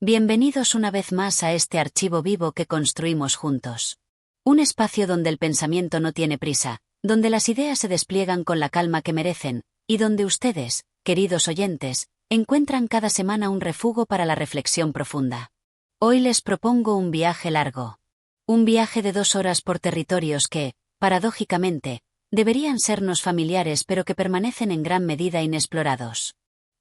Bienvenidos una vez más a este archivo vivo que construimos juntos. Un espacio donde el pensamiento no tiene prisa, donde las ideas se despliegan con la calma que merecen, y donde ustedes, queridos oyentes, encuentran cada semana un refugio para la reflexión profunda. Hoy les propongo un viaje largo. Un viaje de 2 horas por territorios que, paradójicamente, deberían sernos familiares pero que permanecen en gran medida inexplorados.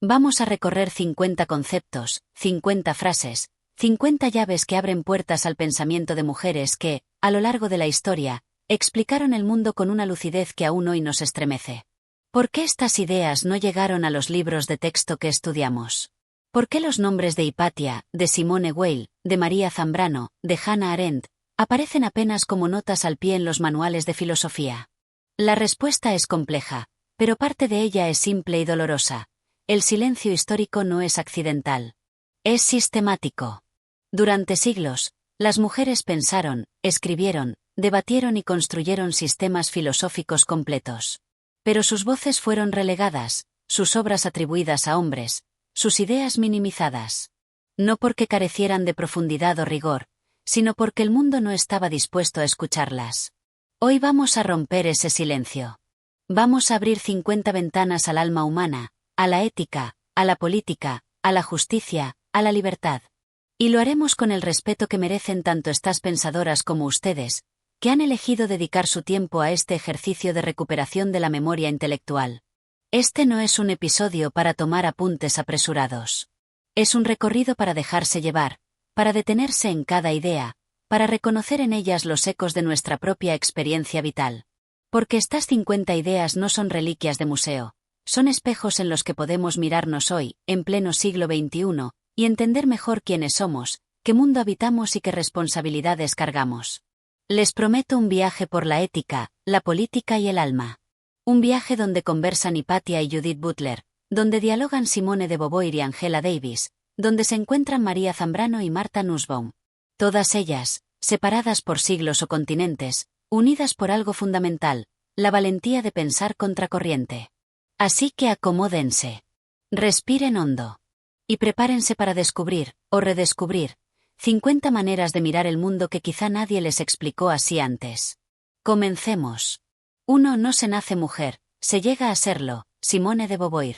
Vamos a recorrer 50 conceptos, 50 frases, 50 llaves que abren puertas al pensamiento de mujeres que, a lo largo de la historia, explicaron el mundo con una lucidez que aún hoy nos estremece. ¿Por qué estas ideas no llegaron a los libros de texto que estudiamos? ¿Por qué los nombres de Hipatia, de Simone Weil, de María Zambrano, de Hannah Arendt, aparecen apenas como notas al pie en los manuales de filosofía? La respuesta es compleja, pero parte de ella es simple y dolorosa. El silencio histórico no es accidental. Es sistemático. Durante siglos, las mujeres pensaron, escribieron, debatieron y construyeron sistemas filosóficos completos. Pero sus voces fueron relegadas, sus obras atribuidas a hombres, sus ideas minimizadas. No porque carecieran de profundidad o rigor, sino porque el mundo no estaba dispuesto a escucharlas. Hoy vamos a romper ese silencio. Vamos a abrir 50 ventanas al alma humana, a la ética, a la política, a la justicia, a la libertad. Y lo haremos con el respeto que merecen tanto estas pensadoras como ustedes, que han elegido dedicar su tiempo a este ejercicio de recuperación de la memoria intelectual. Este no es un episodio para tomar apuntes apresurados. Es un recorrido para dejarse llevar, para detenerse en cada idea, para reconocer en ellas los ecos de nuestra propia experiencia vital. Porque estas 50 ideas no son reliquias de museo. Son espejos en los que podemos mirarnos hoy, en pleno siglo XXI, y entender mejor quiénes somos, qué mundo habitamos y qué responsabilidades cargamos. Les prometo un viaje por la ética, la política y el alma. Un viaje donde conversan Hipatia y Judith Butler, donde dialogan Simone de Beauvoir y Angela Davis, donde se encuentran María Zambrano y Martha Nussbaum. Todas ellas, separadas por siglos o continentes, unidas por algo fundamental, la valentía de pensar contracorriente. Así que acomódense. Respiren hondo. Y prepárense para descubrir, o redescubrir, 50 maneras de mirar el mundo que quizá nadie les explicó así antes. Comencemos. 1. No se nace mujer, se llega a serlo, Simone de Beauvoir.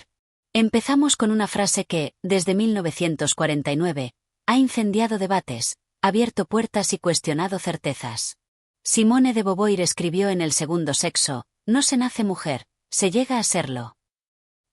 Empezamos con una frase que, desde 1949, ha incendiado debates, abierto puertas y cuestionado certezas. Simone de Beauvoir escribió en El segundo sexo, no se nace mujer, se llega a serlo.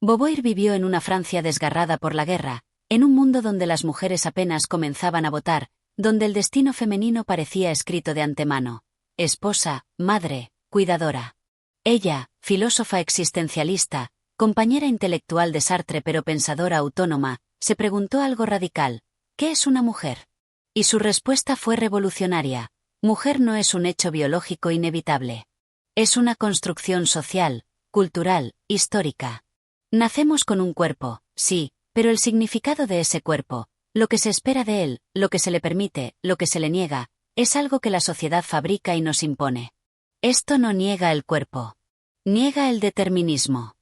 Beauvoir vivió en una Francia desgarrada por la guerra, en un mundo donde las mujeres apenas comenzaban a votar, donde el destino femenino parecía escrito de antemano. Esposa, madre, cuidadora. Ella, filósofa existencialista, compañera intelectual de Sartre pero pensadora autónoma, se preguntó algo radical: ¿qué es una mujer? Y su respuesta fue revolucionaria: mujer no es un hecho biológico inevitable. Es una construcción social, cultural, histórica. Nacemos con un cuerpo, sí, pero el significado de ese cuerpo, lo que se espera de él, lo que se le permite, lo que se le niega, es algo que la sociedad fabrica y nos impone. Esto no niega el cuerpo. Niega el determinismo.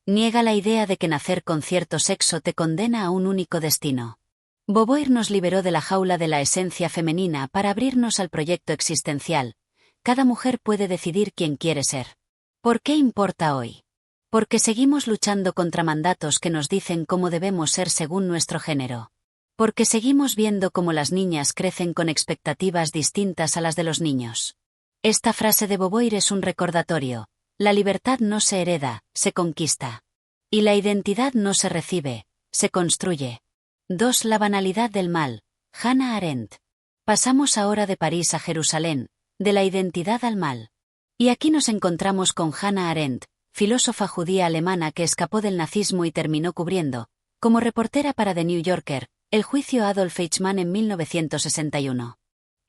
Niega la idea de que nacer con cierto sexo te condena a un único destino. Beauvoir nos liberó de la jaula de la esencia femenina para abrirnos al proyecto existencial. Cada mujer puede decidir quién quiere ser. ¿Por qué importa hoy? Porque seguimos luchando contra mandatos que nos dicen cómo debemos ser según nuestro género. Porque seguimos viendo cómo las niñas crecen con expectativas distintas a las de los niños. Esta frase de Beauvoir es un recordatorio: la libertad no se hereda, se conquista. Y la identidad no se recibe, se construye. 2. La banalidad del mal, Hannah Arendt. Pasamos ahora de París a Jerusalén, de la identidad al mal. Y aquí nos encontramos con Hannah Arendt, filósofa judía alemana que escapó del nazismo y terminó cubriendo, como reportera para The New Yorker, el juicio a Adolf Eichmann en 1961.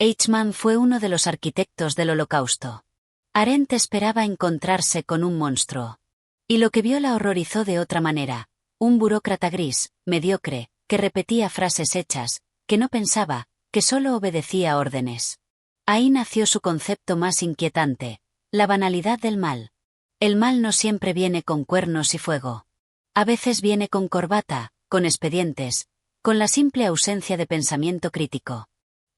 Eichmann fue uno de los arquitectos del Holocausto. Arendt esperaba encontrarse con un monstruo. Y lo que vio la horrorizó de otra manera: un burócrata gris, mediocre, que repetía frases hechas, que no pensaba, que solo obedecía órdenes. Ahí nació su concepto más inquietante: la banalidad del mal. El mal no siempre viene con cuernos y fuego. A veces viene con corbata, con expedientes, con la simple ausencia de pensamiento crítico.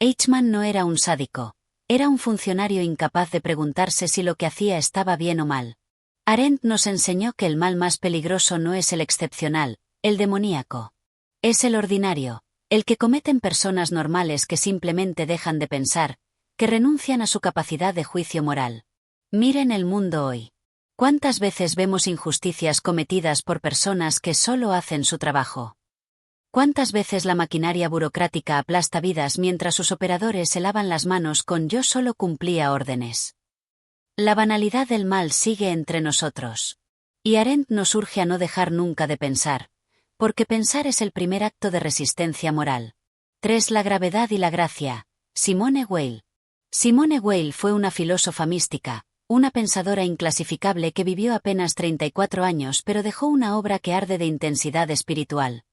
Eichmann no era un sádico, era un funcionario incapaz de preguntarse si lo que hacía estaba bien o mal. Arendt nos enseñó que el mal más peligroso no es el excepcional, el demoníaco. Es el ordinario, el que cometen personas normales que simplemente dejan de pensar, que renuncian a su capacidad de juicio moral. Miren el mundo hoy. ¿Cuántas veces vemos injusticias cometidas por personas que solo hacen su trabajo? ¿Cuántas veces la maquinaria burocrática aplasta vidas mientras sus operadores se lavan las manos con "yo solo cumplía órdenes"? La banalidad del mal sigue entre nosotros. Y Arendt nos urge a no dejar nunca de pensar, porque pensar es el primer acto de resistencia moral. 3. La gravedad y la gracia. Simone Weil. Simone Weil fue una filósofa mística, una pensadora inclasificable que vivió apenas 34 años pero dejó una obra que arde de intensidad espiritual.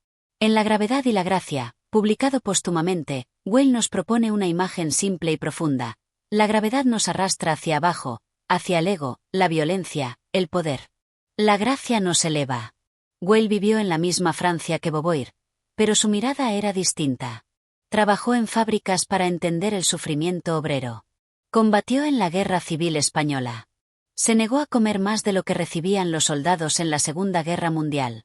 En La gravedad y la gracia, publicado póstumamente, Weil nos propone una imagen simple y profunda. La gravedad nos arrastra hacia abajo, hacia el ego, la violencia, el poder. La gracia nos eleva. Weil vivió en la misma Francia que Beauvoir, pero su mirada era distinta. Trabajó en fábricas para entender el sufrimiento obrero. Combatió en la Guerra Civil Española. Se negó a comer más de lo que recibían los soldados en la Segunda Guerra Mundial.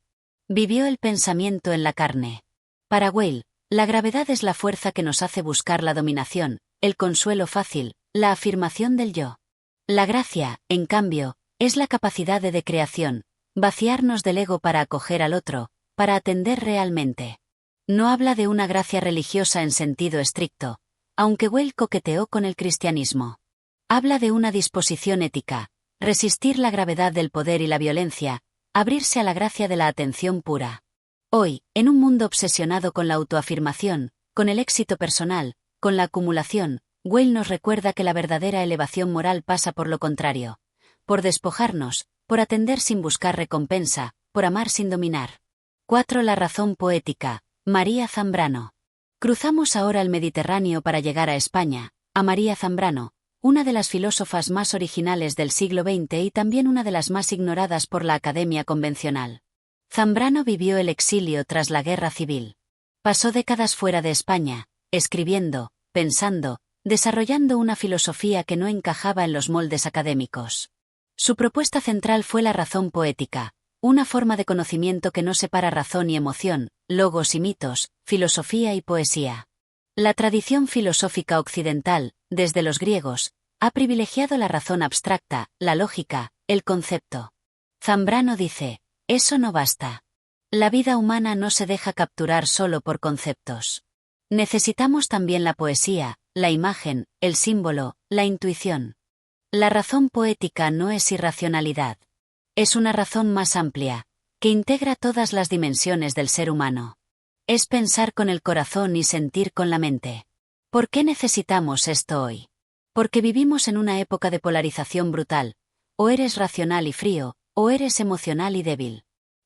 Vivió el pensamiento en la carne. Para Weil, la gravedad es la fuerza que nos hace buscar la dominación, el consuelo fácil, la afirmación del yo. La gracia, en cambio, es la capacidad de creación, vaciarnos del ego para acoger al otro, para atender realmente. No habla de una gracia religiosa en sentido estricto, aunque Weil coqueteó con el cristianismo. Habla de una disposición ética, resistir la gravedad del poder y la violencia, abrirse a la gracia de la atención pura. Hoy, en un mundo obsesionado con la autoafirmación, con el éxito personal, con la acumulación, Weil nos recuerda que la verdadera elevación moral pasa por lo contrario, por despojarnos, por atender sin buscar recompensa, por amar sin dominar. 4. La razón poética. María Zambrano. Cruzamos ahora el Mediterráneo para llegar a España, a María Zambrano, una de las filósofas más originales del siglo XX y también una de las más ignoradas por la academia convencional. Zambrano vivió el exilio tras la Guerra Civil. Pasó décadas fuera de España, escribiendo, pensando, desarrollando una filosofía que no encajaba en los moldes académicos. Su propuesta central fue la razón poética, una forma de conocimiento que no separa razón y emoción, logos y mitos, filosofía y poesía. La tradición filosófica occidental, desde los griegos, ha privilegiado la razón abstracta, la lógica, el concepto. Zambrano dice, eso no basta. La vida humana no se deja capturar solo por conceptos. Necesitamos también la poesía, la imagen, el símbolo, la intuición. La razón poética no es irracionalidad. Es una razón más amplia, que integra todas las dimensiones del ser humano. Es pensar con el corazón y sentir con la mente. ¿Por qué necesitamos esto hoy? Porque vivimos en una época de polarización brutal. O eres racional y frío, o eres emocional y débil.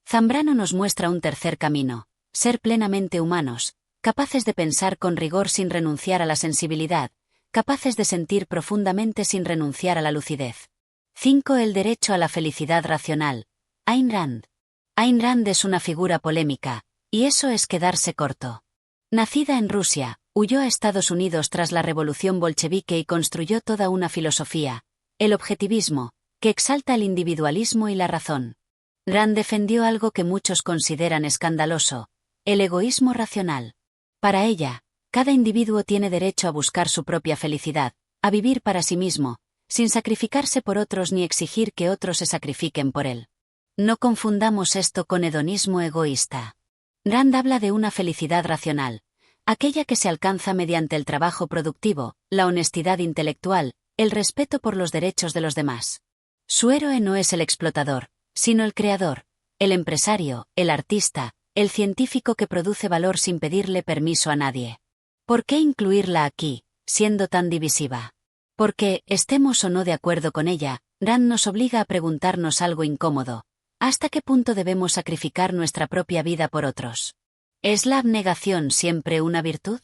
Zambrano nos muestra un tercer camino, ser plenamente humanos, capaces de pensar con rigor sin renunciar a la sensibilidad, capaces de sentir profundamente sin renunciar a la lucidez. 5. El derecho a la felicidad racional. Ayn Rand. Ayn Rand es una figura polémica, y eso es quedarse corto. Nacida en Rusia, huyó a Estados Unidos tras la revolución bolchevique y construyó toda una filosofía, el objetivismo, que exalta el individualismo y la razón. Rand defendió algo que muchos consideran escandaloso, el egoísmo racional. Para ella, cada individuo tiene derecho a buscar su propia felicidad, a vivir para sí mismo, sin sacrificarse por otros ni exigir que otros se sacrifiquen por él. No confundamos esto con hedonismo egoísta. Rand habla de una felicidad racional, aquella que se alcanza mediante el trabajo productivo, la honestidad intelectual, el respeto por los derechos de los demás. Su héroe no es el explotador, sino el creador, el empresario, el artista, el científico que produce valor sin pedirle permiso a nadie. ¿Por qué incluirla aquí, siendo tan divisiva? Porque, estemos o no de acuerdo con ella, Rand nos obliga a preguntarnos algo incómodo. ¿Hasta qué punto debemos sacrificar nuestra propia vida por otros? ¿Es la abnegación siempre una virtud?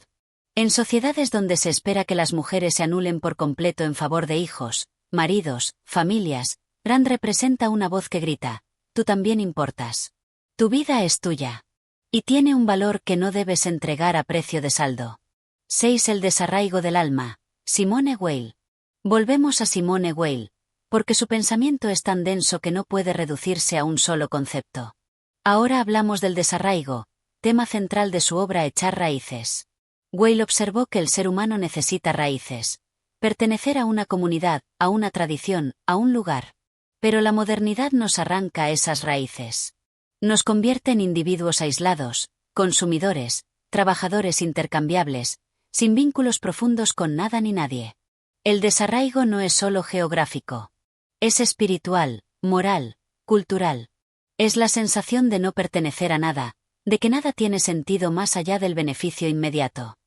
En sociedades donde se espera que las mujeres se anulen por completo en favor de hijos, maridos, familias, Rand representa una voz que grita, tú también importas. Tu vida es tuya. Y tiene un valor que no debes entregar a precio de saldo. 6. El desarraigo del alma. Simone Weil. Volvemos a Simone Weil, porque su pensamiento es tan denso que no puede reducirse a un solo concepto. Ahora hablamos del desarraigo, tema central de su obra Echar raíces. Weil observó que el ser humano necesita raíces. Pertenecer a una comunidad, a una tradición, a un lugar. Pero la modernidad nos arranca esas raíces. Nos convierte en individuos aislados, consumidores, trabajadores intercambiables, sin vínculos profundos con nada ni nadie. El desarraigo no es solo geográfico. Es espiritual, moral, cultural. Es la sensación de no pertenecer a nada, de que nada tiene sentido más allá del beneficio inmediato.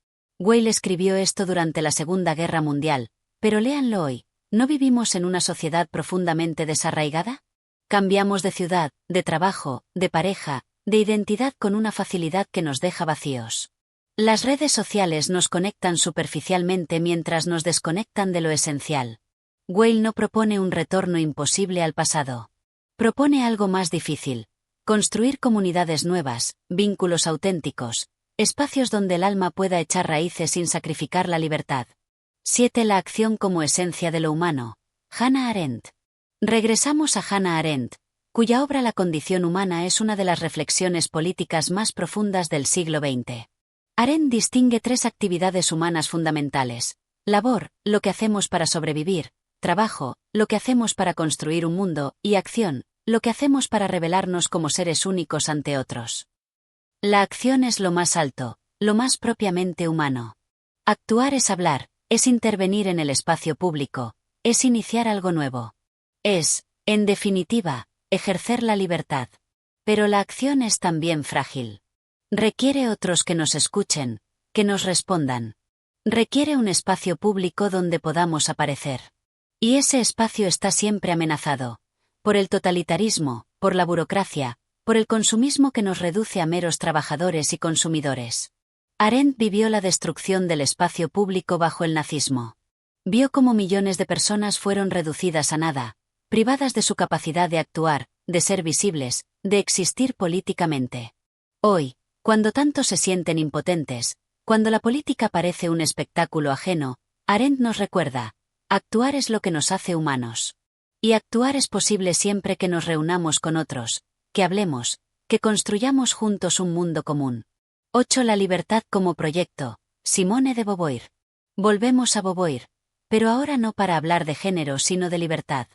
Weil escribió esto durante la Segunda Guerra Mundial, pero léanlo hoy. ¿No vivimos en una sociedad profundamente desarraigada? Cambiamos de ciudad, de trabajo, de pareja, de identidad con una facilidad que nos deja vacíos. Las redes sociales nos conectan superficialmente mientras nos desconectan de lo esencial. Weil no propone un retorno imposible al pasado. Propone algo más difícil: construir comunidades nuevas, vínculos auténticos, espacios donde el alma pueda echar raíces sin sacrificar la libertad. 7. La acción como esencia de lo humano. Hannah Arendt. Regresamos a Hannah Arendt, cuya obra La condición humana es una de las reflexiones políticas más profundas del siglo XX. Arendt distingue 3 actividades humanas fundamentales: labor, lo que hacemos para sobrevivir; trabajo, lo que hacemos para construir un mundo; y acción, lo que hacemos para revelarnos como seres únicos ante otros. La acción es lo más alto, lo más propiamente humano. Actuar es hablar, es intervenir en el espacio público, es iniciar algo nuevo. Es, en definitiva, ejercer la libertad. Pero la acción es también frágil. Requiere otros que nos escuchen, que nos respondan. Requiere un espacio público donde podamos aparecer. Y ese espacio está siempre amenazado. Por el totalitarismo, por la burocracia, por el consumismo que nos reduce a meros trabajadores y consumidores. Arendt vivió la destrucción del espacio público bajo el nazismo. Vio cómo millones de personas fueron reducidas a nada, privadas de su capacidad de actuar, de ser visibles, de existir políticamente. Hoy, cuando tantos se sienten impotentes, cuando la política parece un espectáculo ajeno, Arendt nos recuerda: actuar es lo que nos hace humanos. Y actuar es posible siempre que nos reunamos con otros, que hablemos, que construyamos juntos un mundo común. 8. La libertad como proyecto. Simone de Beauvoir. Volvemos a Beauvoir, pero ahora no para hablar de género sino de libertad.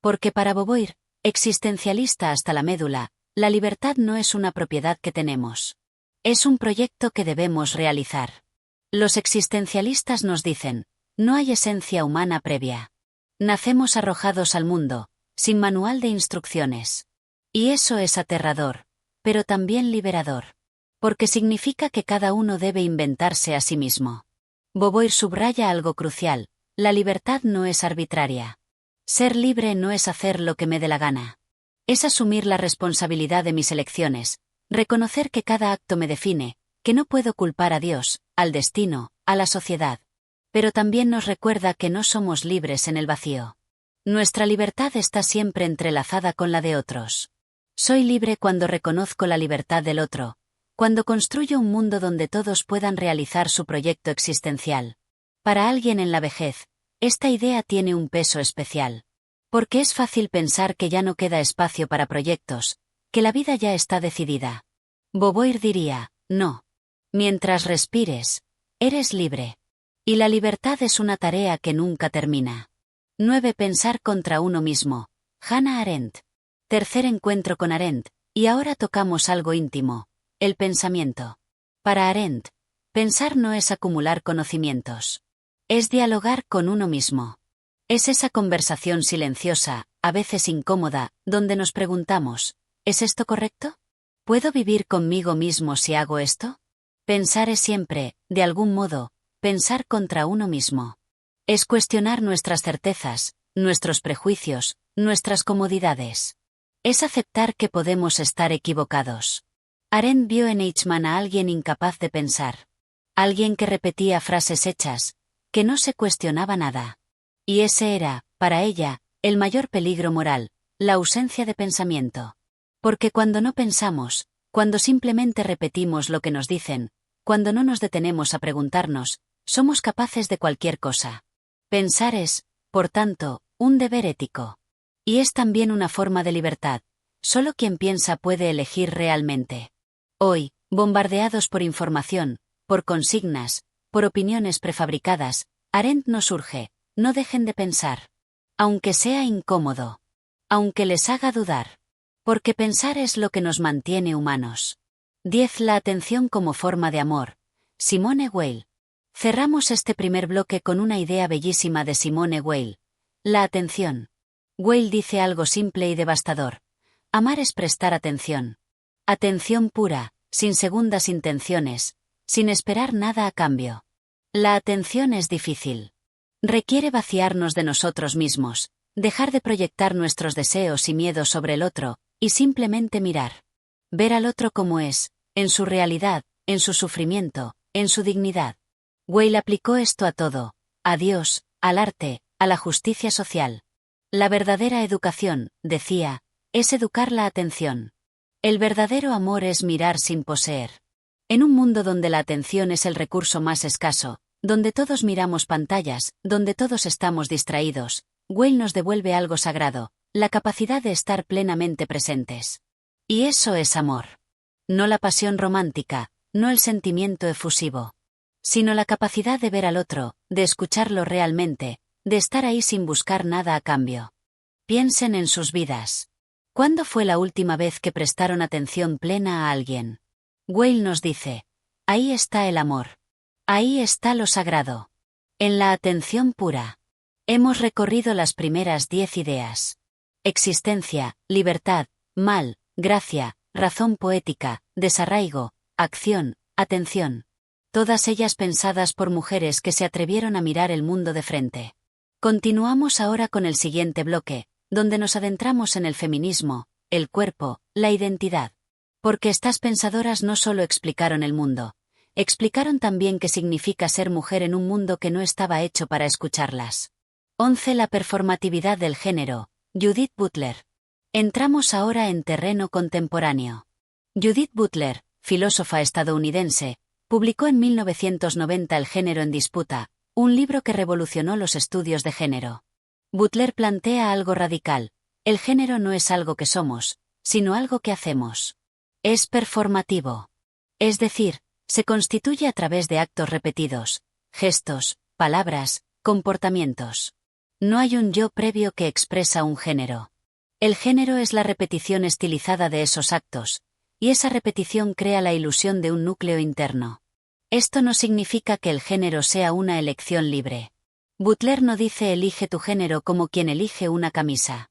Porque para Beauvoir, existencialista hasta la médula, la libertad no es una propiedad que tenemos. Es un proyecto que debemos realizar. Los existencialistas nos dicen: no hay esencia humana previa. Nacemos arrojados al mundo, sin manual de instrucciones. Y eso es aterrador, pero también liberador. Porque significa que cada uno debe inventarse a sí mismo. Beauvoir subraya algo crucial: la libertad no es arbitraria. Ser libre no es hacer lo que me dé la gana. Es asumir la responsabilidad de mis elecciones, reconocer que cada acto me define, que no puedo culpar a Dios, al destino, a la sociedad. Pero también nos recuerda que no somos libres en el vacío. Nuestra libertad está siempre entrelazada con la de otros. Soy libre cuando reconozco la libertad del otro, cuando construyo un mundo donde todos puedan realizar su proyecto existencial. Para alguien en la vejez, esta idea tiene un peso especial. Porque es fácil pensar que ya no queda espacio para proyectos, que la vida ya está decidida. Beauvoir diría: no. Mientras respires, eres libre. Y la libertad es una tarea que nunca termina. 9. Pensar contra uno mismo. Hannah Arendt. Tercer encuentro con Arendt, y ahora tocamos algo íntimo: el pensamiento. Para Arendt, pensar no es acumular conocimientos. Es dialogar con uno mismo. Es esa conversación silenciosa, a veces incómoda, donde nos preguntamos: ¿es esto correcto? ¿Puedo vivir conmigo mismo si hago esto? Pensar es siempre, de algún modo, pensar contra uno mismo. Es cuestionar nuestras certezas, nuestros prejuicios, nuestras comodidades. Es aceptar que podemos estar equivocados. Arendt vio en Eichmann a alguien incapaz de pensar. Alguien que repetía frases hechas, que no se cuestionaba nada. Y ese era, para ella, el mayor peligro moral: la ausencia de pensamiento. Porque cuando no pensamos, Cuando simplemente repetimos lo que nos dicen, cuando no nos detenemos a preguntarnos, somos capaces de cualquier cosa. Pensar es, por tanto, un deber ético. Y es también una forma de libertad. Solo quien piensa puede elegir realmente. Hoy, bombardeados por información, por consignas, por opiniones prefabricadas, Arendt nos urge, no dejen de pensar. Aunque sea incómodo. Aunque les haga dudar. Porque pensar es lo que nos mantiene humanos. 10. La atención como forma de amor. Simone Weil. Cerramos este primer bloque con una idea bellísima de Simone Weil. La atención. Weil dice algo simple y devastador. Amar es prestar atención. Atención pura, sin segundas intenciones, sin esperar nada a cambio. La atención es difícil. Requiere vaciarnos de nosotros mismos, dejar de proyectar nuestros deseos y miedos sobre el otro, y simplemente mirar. Ver al otro como es, en su realidad, en su sufrimiento, en su dignidad. Weil aplicó esto a todo, a Dios, al arte, a la justicia social. La verdadera educación, decía, es educar la atención. El verdadero amor es mirar sin poseer. En un mundo donde la atención es el recurso más escaso, donde todos miramos pantallas, donde todos estamos distraídos, Weil nos devuelve algo sagrado, la capacidad de estar plenamente presentes. Y eso es amor. No la pasión romántica, no el sentimiento efusivo. Sino la capacidad de ver al otro, de escucharlo realmente, de estar ahí sin buscar nada a cambio. Piensen en sus vidas. ¿Cuándo fue la última vez que prestaron atención plena a alguien? Weil nos dice, ahí está el amor. Ahí está lo sagrado. En la atención pura. Hemos recorrido las primeras 10 ideas. Existencia, libertad, mal, gracia, razón poética, desarraigo, acción, atención. Todas ellas pensadas por mujeres que se atrevieron a mirar el mundo de frente. Continuamos ahora con el siguiente bloque, donde nos adentramos en el feminismo, el cuerpo, la identidad. Porque estas pensadoras no solo explicaron el mundo, explicaron también qué significa ser mujer en un mundo que no estaba hecho para escucharlas. 11. La performatividad del género. Judith Butler. Entramos ahora en terreno contemporáneo. Judith Butler, filósofa estadounidense, publicó en 1990 El género en disputa, un libro que revolucionó los estudios de género. Butler plantea algo radical: el género no es algo que somos, sino algo que hacemos. Es performativo. Es decir, se constituye a través de actos repetidos, gestos, palabras, comportamientos. No hay un yo previo que expresa un género. El género es la repetición estilizada de esos actos, y esa repetición crea la ilusión de un núcleo interno. Esto no significa que el género sea una elección libre. Butler no dice elige tu género como quien elige una camisa.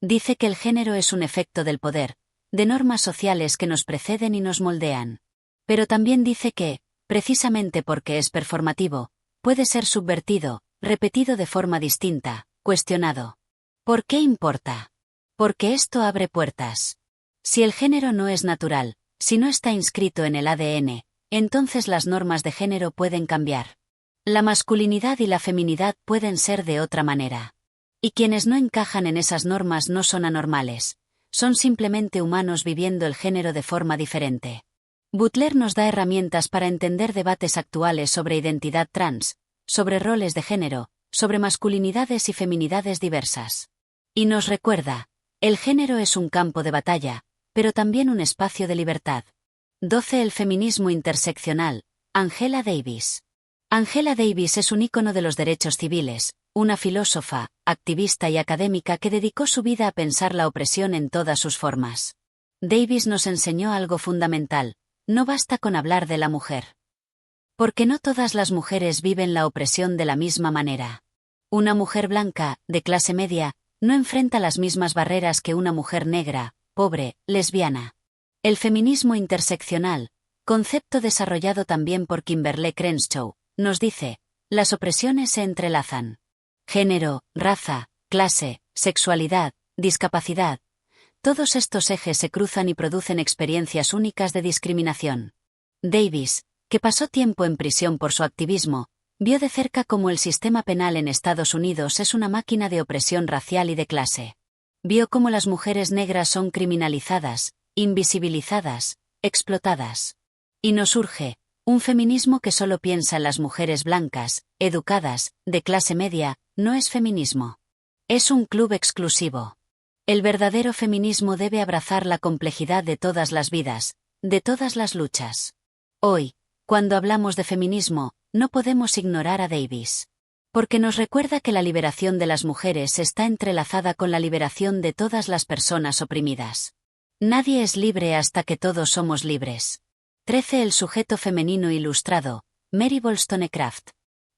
Dice que el género es un efecto del poder, de normas sociales que nos preceden y nos moldean. Pero también dice que, precisamente porque es performativo, puede ser subvertido, repetido de forma distinta, cuestionado. ¿Por qué importa? Porque esto abre puertas. Si el género no es natural, si no está inscrito en el ADN, entonces las normas de género pueden cambiar. La masculinidad y la feminidad pueden ser de otra manera. Y quienes no encajan en esas normas no son anormales, son simplemente humanos viviendo el género de forma diferente. Butler nos da herramientas para entender debates actuales sobre identidad trans, sobre roles de género, sobre masculinidades y feminidades diversas. Y nos recuerda, el género es un campo de batalla, pero también un espacio de libertad. 12. El feminismo interseccional. Angela Davis. Angela Davis es un ícono de los derechos civiles, una filósofa, activista y académica que dedicó su vida a pensar la opresión en todas sus formas. Davis nos enseñó algo fundamental: no basta con hablar de la mujer. Porque no todas las mujeres viven la opresión de la misma manera. Una mujer blanca, de clase media, no enfrenta las mismas barreras que una mujer negra, pobre, lesbiana. El feminismo interseccional, concepto desarrollado también por Kimberlé Crenshaw, nos dice, las opresiones se entrelazan. Género, raza, clase, sexualidad, discapacidad. Todos estos ejes se cruzan y producen experiencias únicas de discriminación. Davis, que pasó tiempo en prisión por su activismo, vio de cerca cómo el sistema penal en Estados Unidos es una máquina de opresión racial y de clase. Vio cómo las mujeres negras son criminalizadas, invisibilizadas, explotadas. Y nos urge un feminismo que solo piensa en las mujeres blancas, educadas, de clase media, no es feminismo. Es un club exclusivo. El verdadero feminismo debe abrazar la complejidad de todas las vidas, de todas las luchas. Hoy, cuando hablamos de feminismo, no podemos ignorar a Davis. Porque nos recuerda que la liberación de las mujeres está entrelazada con la liberación de todas las personas oprimidas. Nadie es libre hasta que todos somos libres. 13. El sujeto femenino ilustrado, Mary Wollstonecraft.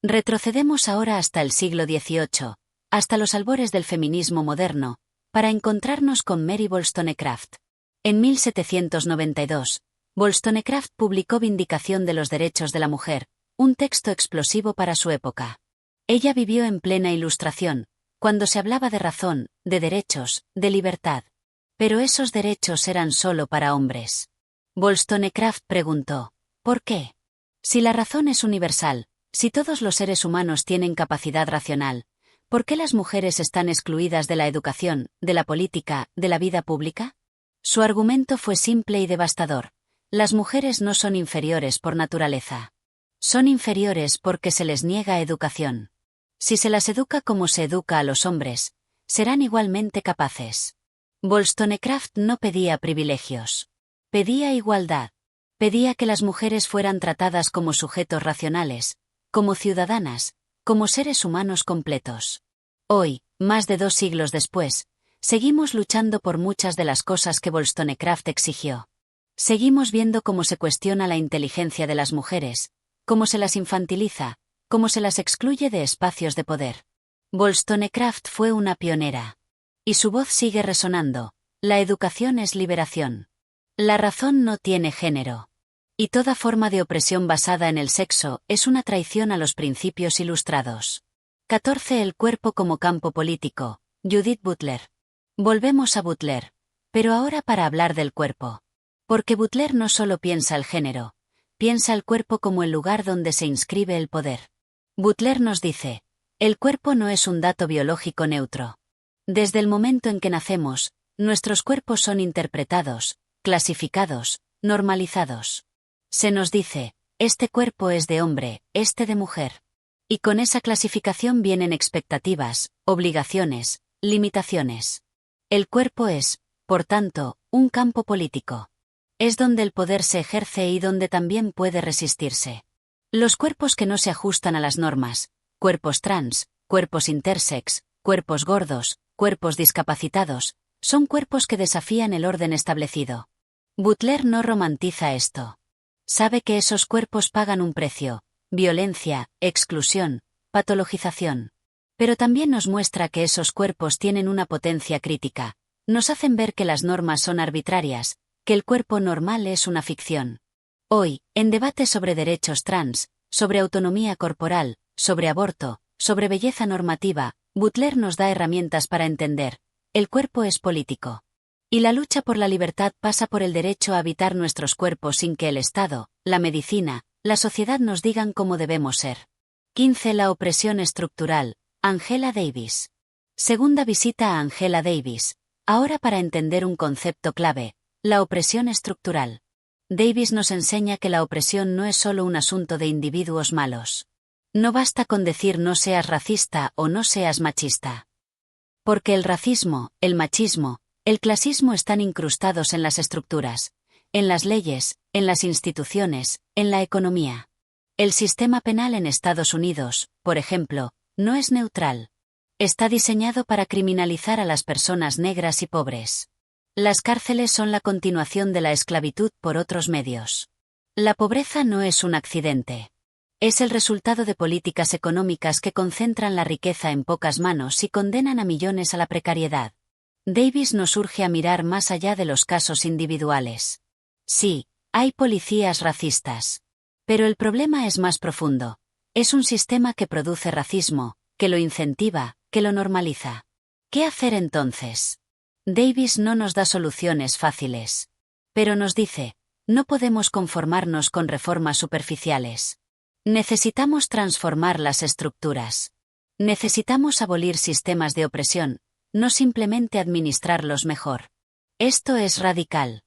Retrocedemos ahora hasta el siglo XVIII, hasta los albores del feminismo moderno, para encontrarnos con Mary Wollstonecraft. En 1792, Wollstonecraft publicó Vindicación de los Derechos de la Mujer, un texto explosivo para su época. Ella vivió en plena Ilustración, cuando se hablaba de razón, de derechos, de libertad. Pero esos derechos eran solo para hombres. Wollstonecraft preguntó, ¿por qué? Si la razón es universal, si todos los seres humanos tienen capacidad racional, ¿por qué las mujeres están excluidas de la educación, de la política, de la vida pública? Su argumento fue simple y devastador. Las mujeres no son inferiores por naturaleza. Son inferiores porque se les niega educación. Si se las educa como se educa a los hombres, serán igualmente capaces. Wollstonecraft no pedía privilegios. Pedía igualdad. Pedía que las mujeres fueran tratadas como sujetos racionales, como ciudadanas, como seres humanos completos. Hoy, más de 2 siglos después, seguimos luchando por muchas de las cosas que Wollstonecraft exigió. Seguimos viendo cómo se cuestiona la inteligencia de las mujeres, cómo se las infantiliza, cómo se las excluye de espacios de poder. Wollstonecraft fue una pionera. Y su voz sigue resonando. La educación es liberación. La razón no tiene género. Y toda forma de opresión basada en el sexo es una traición a los principios ilustrados. 14. El cuerpo como campo político. Judith Butler. Volvemos a Butler. Pero ahora para hablar del cuerpo. Porque Butler no solo piensa el género, piensa el cuerpo como el lugar donde se inscribe el poder. Butler nos dice, el cuerpo no es un dato biológico neutro. Desde el momento en que nacemos, nuestros cuerpos son interpretados, clasificados, normalizados. Se nos dice, este cuerpo es de hombre, este de mujer. Y con esa clasificación vienen expectativas, obligaciones, limitaciones. El cuerpo es, por tanto, un campo político. Es donde el poder se ejerce y donde también puede resistirse. Los cuerpos que no se ajustan a las normas, cuerpos trans, cuerpos intersex, cuerpos gordos, cuerpos discapacitados, son cuerpos que desafían el orden establecido. Butler no romantiza esto. Sabe que esos cuerpos pagan un precio, violencia, exclusión, patologización. Pero también nos muestra que esos cuerpos tienen una potencia crítica, nos hacen ver que las normas son arbitrarias, que el cuerpo normal es una ficción. Hoy, en debates sobre derechos trans, sobre autonomía corporal, sobre aborto, sobre belleza normativa, Butler nos da herramientas para entender, el cuerpo es político. Y la lucha por la libertad pasa por el derecho a habitar nuestros cuerpos sin que el Estado, la medicina, la sociedad nos digan cómo debemos ser. 15. La opresión estructural, Angela Davis. Segunda visita a Angela Davis, ahora para entender un concepto clave, la opresión estructural. Davis nos enseña que la opresión no es solo un asunto de individuos malos. No basta con decir no seas racista o no seas machista. Porque el racismo, el machismo, el clasismo están incrustados en las estructuras, en las leyes, en las instituciones, en la economía. El sistema penal en Estados Unidos, por ejemplo, no es neutral. Está diseñado para criminalizar a las personas negras y pobres. Las cárceles son la continuación de la esclavitud por otros medios. La pobreza no es un accidente. Es el resultado de políticas económicas que concentran la riqueza en pocas manos y condenan a millones a la precariedad. Davis nos urge a mirar más allá de los casos individuales. Sí, hay policías racistas. Pero el problema es más profundo. Es un sistema que produce racismo, que lo incentiva, que lo normaliza. ¿Qué hacer entonces? Davis no nos da soluciones fáciles. Pero nos dice, no podemos conformarnos con reformas superficiales. Necesitamos transformar las estructuras. Necesitamos abolir sistemas de opresión, no simplemente administrarlos mejor. Esto es radical.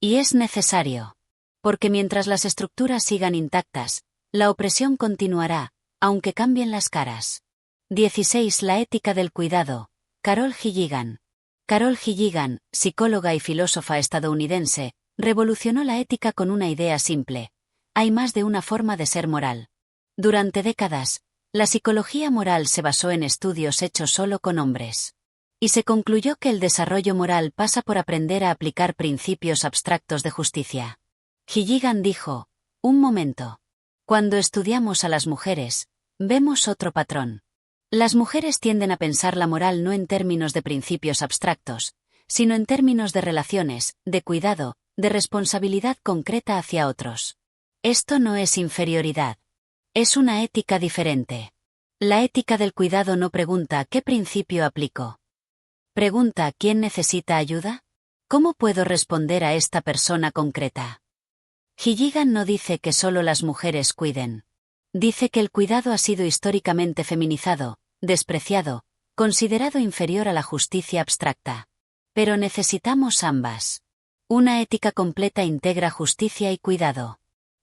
Y es necesario. Porque mientras las estructuras sigan intactas, la opresión continuará, aunque cambien las caras. 16. La ética del cuidado. Carol Gilligan. Carol Gilligan, psicóloga y filósofa estadounidense, revolucionó la ética con una idea simple: hay más de una forma de ser moral. Durante décadas, la psicología moral se basó en estudios hechos solo con hombres. Y se concluyó que el desarrollo moral pasa por aprender a aplicar principios abstractos de justicia. Gilligan dijo: un momento. Cuando estudiamos a las mujeres, vemos otro patrón. Las mujeres tienden a pensar la moral no en términos de principios abstractos, sino en términos de relaciones, de cuidado, de responsabilidad concreta hacia otros. Esto no es inferioridad. Es una ética diferente. La ética del cuidado no pregunta ¿qué principio aplico? Pregunta ¿quién necesita ayuda? ¿Cómo puedo responder a esta persona concreta? Gilligan no dice que solo las mujeres cuiden. Dice que el cuidado ha sido históricamente feminizado, despreciado, considerado inferior a la justicia abstracta. Pero necesitamos ambas. Una ética completa integra justicia y cuidado.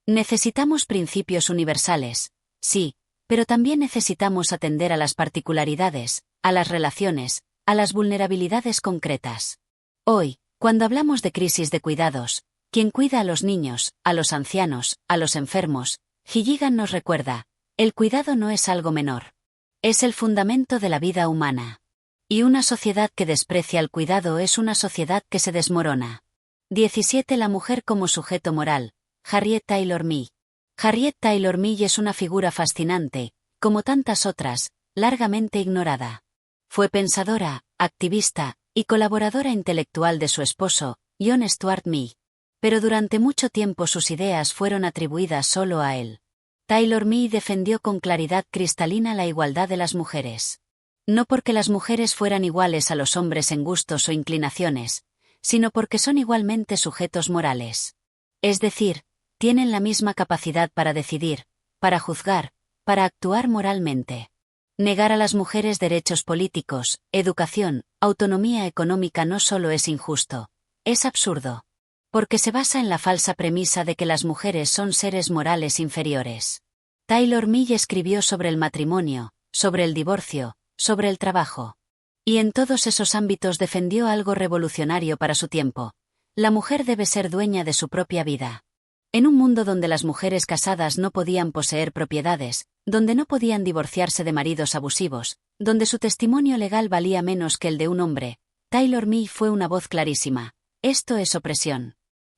Necesitamos principios universales, sí, pero también necesitamos atender a las particularidades, a las relaciones, a las vulnerabilidades concretas. Hoy, cuando hablamos de crisis de cuidados, quien cuida a los niños, a los ancianos, a los enfermos, Gilligan nos recuerda: el cuidado no es algo menor. Es el fundamento de la vida humana. Y una sociedad que desprecia el cuidado es una sociedad que se desmorona. 17. La mujer como sujeto moral. Harriet Taylor Mill. Harriet Taylor Mill es una figura fascinante, como tantas otras, largamente ignorada. Fue pensadora, activista y colaboradora intelectual de su esposo, John Stuart Mill. Pero durante mucho tiempo sus ideas fueron atribuidas solo a él. Taylor Mill defendió con claridad cristalina la igualdad de las mujeres. No porque las mujeres fueran iguales a los hombres en gustos o inclinaciones, sino porque son igualmente sujetos morales. Es decir, tienen la misma capacidad para decidir, para juzgar, para actuar moralmente. Negar a las mujeres derechos políticos, educación, autonomía económica no solo es injusto, es absurdo. Porque se basa en la falsa premisa de que las mujeres son seres morales inferiores. Taylor Mill escribió sobre el matrimonio, sobre el divorcio, sobre el trabajo. Y en todos esos ámbitos defendió algo revolucionario para su tiempo: la mujer debe ser dueña de su propia vida. En un mundo donde las mujeres casadas no podían poseer propiedades, donde no podían divorciarse de maridos abusivos, donde su testimonio legal valía menos que el de un hombre, Taylor Mill fue una voz clarísima: esto es opresión.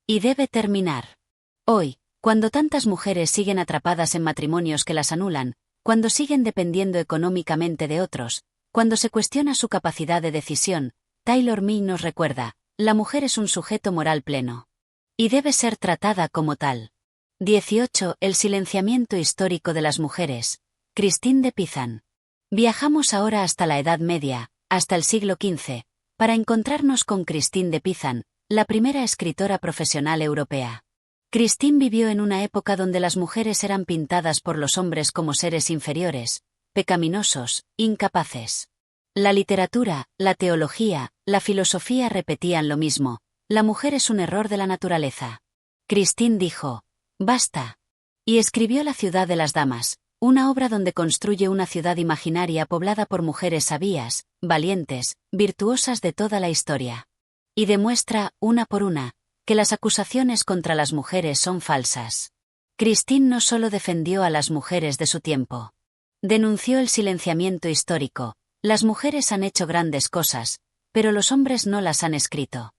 Y debe terminar. Hoy, cuando tantas mujeres siguen atrapadas en matrimonios que las anulan, cuando siguen dependiendo económicamente de otros, cuando se cuestiona su capacidad de decisión, Taylor Mill nos recuerda: la mujer es un sujeto moral pleno. Y debe ser tratada como tal. 18. El silenciamiento histórico de las mujeres. Christine de Pizan. Viajamos ahora hasta la Edad Media, hasta el siglo XV, para encontrarnos con Christine de Pizan, la primera escritora profesional europea. Christine vivió en una época donde las mujeres eran pintadas por los hombres como seres inferiores, pecaminosos, incapaces. La literatura, la teología, la filosofía repetían lo mismo: la mujer es un error de la naturaleza. Christine dijo: basta. Y escribió La ciudad de las damas, una obra donde construye una ciudad imaginaria poblada por mujeres sabias, valientes, virtuosas de toda la historia. Y demuestra, una por una, que las acusaciones contra las mujeres son falsas. Christine no solo defendió a las mujeres de su tiempo. Denunció el silenciamiento histórico: las mujeres han hecho grandes cosas, pero los hombres no las han escrito.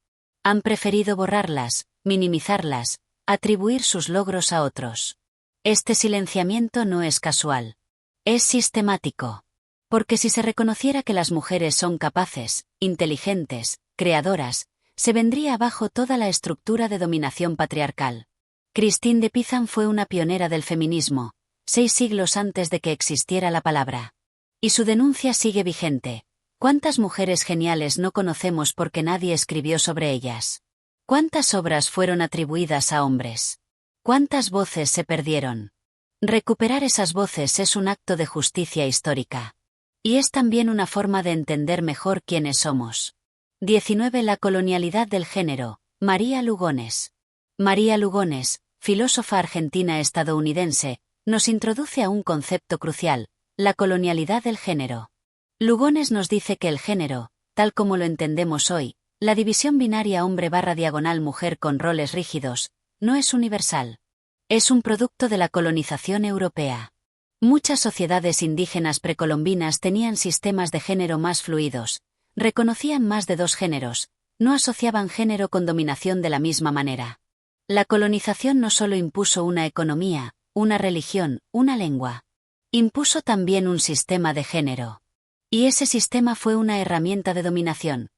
Han preferido borrarlas, minimizarlas, atribuir sus logros a otros. Este silenciamiento no es casual. Es sistemático. Porque si se reconociera que las mujeres son capaces, inteligentes, creadoras, se vendría abajo toda la estructura de dominación patriarcal. Christine de Pizan fue una pionera del feminismo, 6 siglos antes de que existiera la palabra. Y su denuncia sigue vigente. ¿Cuántas mujeres geniales no conocemos porque nadie escribió sobre ellas? ¿Cuántas obras fueron atribuidas a hombres? ¿Cuántas voces se perdieron? Recuperar esas voces es un acto de justicia histórica. Y es también una forma de entender mejor quiénes somos. 19. La colonialidad del género. María Lugones. María Lugones, filósofa argentina-estadounidense, nos introduce a un concepto crucial, la colonialidad del género. Lugones nos dice que el género, tal como lo entendemos hoy, la división binaria hombre/mujer con roles rígidos, no es universal. Es un producto de la colonización europea. Muchas sociedades indígenas precolombinas tenían sistemas de género más fluidos, reconocían más de dos géneros, no asociaban género con dominación de la misma manera. La colonización no solo impuso una economía, una religión, una lengua. Impuso también un sistema de género. Y ese sistema fue una herramienta de dominación.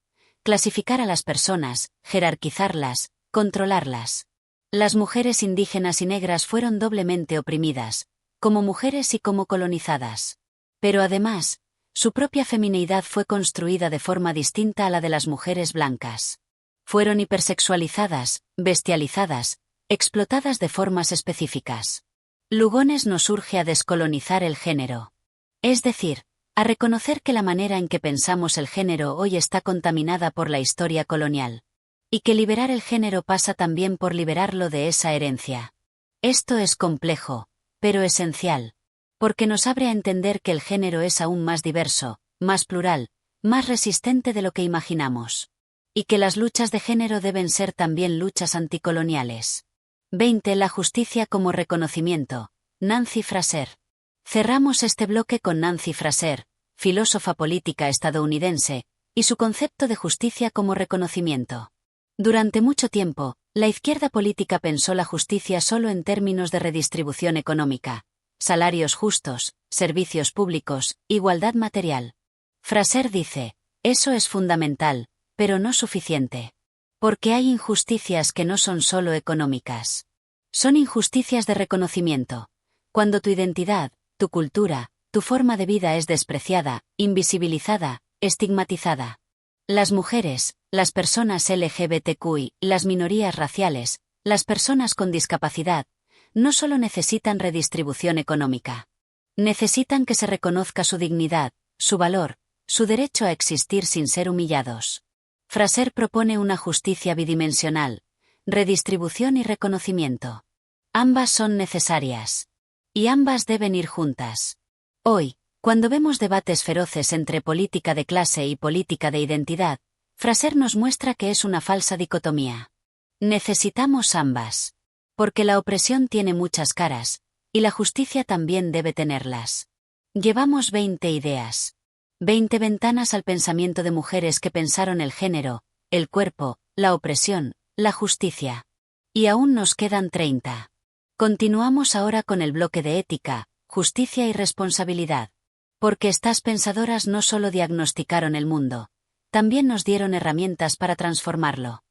Clasificar a las personas, jerarquizarlas, controlarlas. Las mujeres indígenas y negras fueron doblemente oprimidas, como mujeres y como colonizadas. Pero además, su propia femineidad fue construida de forma distinta a la de las mujeres blancas. Fueron hipersexualizadas, bestializadas, explotadas de formas específicas. Lugones nos urge a descolonizar el género. Es decir, a reconocer que la manera en que pensamos el género hoy está contaminada por la historia colonial. Y que liberar el género pasa también por liberarlo de esa herencia. Esto es complejo, pero esencial. Porque nos abre a entender que el género es aún más diverso, más plural, más resistente de lo que imaginamos. Y que las luchas de género deben ser también luchas anticoloniales. 20. La justicia como reconocimiento. Nancy Fraser. Cerramos este bloque con Nancy Fraser, filósofa política estadounidense, y su concepto de justicia como reconocimiento. Durante mucho tiempo, la izquierda política pensó la justicia solo en términos de redistribución económica, salarios justos, servicios públicos, igualdad material. Fraser dice, eso es fundamental, pero no suficiente. Porque hay injusticias que no son solo económicas. Son injusticias de reconocimiento. Cuando tu identidad, tu cultura, tu forma de vida es despreciada, invisibilizada, estigmatizada. Las mujeres, las personas LGBTQI, las minorías raciales, las personas con discapacidad, no solo necesitan redistribución económica. Necesitan que se reconozca su dignidad, su valor, su derecho a existir sin ser humillados. Fraser propone una justicia bidimensional, redistribución y reconocimiento. Ambas son necesarias. Y ambas deben ir juntas. Hoy, cuando vemos debates feroces entre política de clase y política de identidad, Fraser nos muestra que es una falsa dicotomía. Necesitamos ambas. Porque la opresión tiene muchas caras, y la justicia también debe tenerlas. Llevamos 20 ideas. 20 ventanas al pensamiento de mujeres que pensaron el género, el cuerpo, la opresión, la justicia. Y aún nos quedan 30. Continuamos ahora con el bloque de ética, justicia y responsabilidad. Porque estas pensadoras no solo diagnosticaron el mundo, también nos dieron herramientas para transformarlo.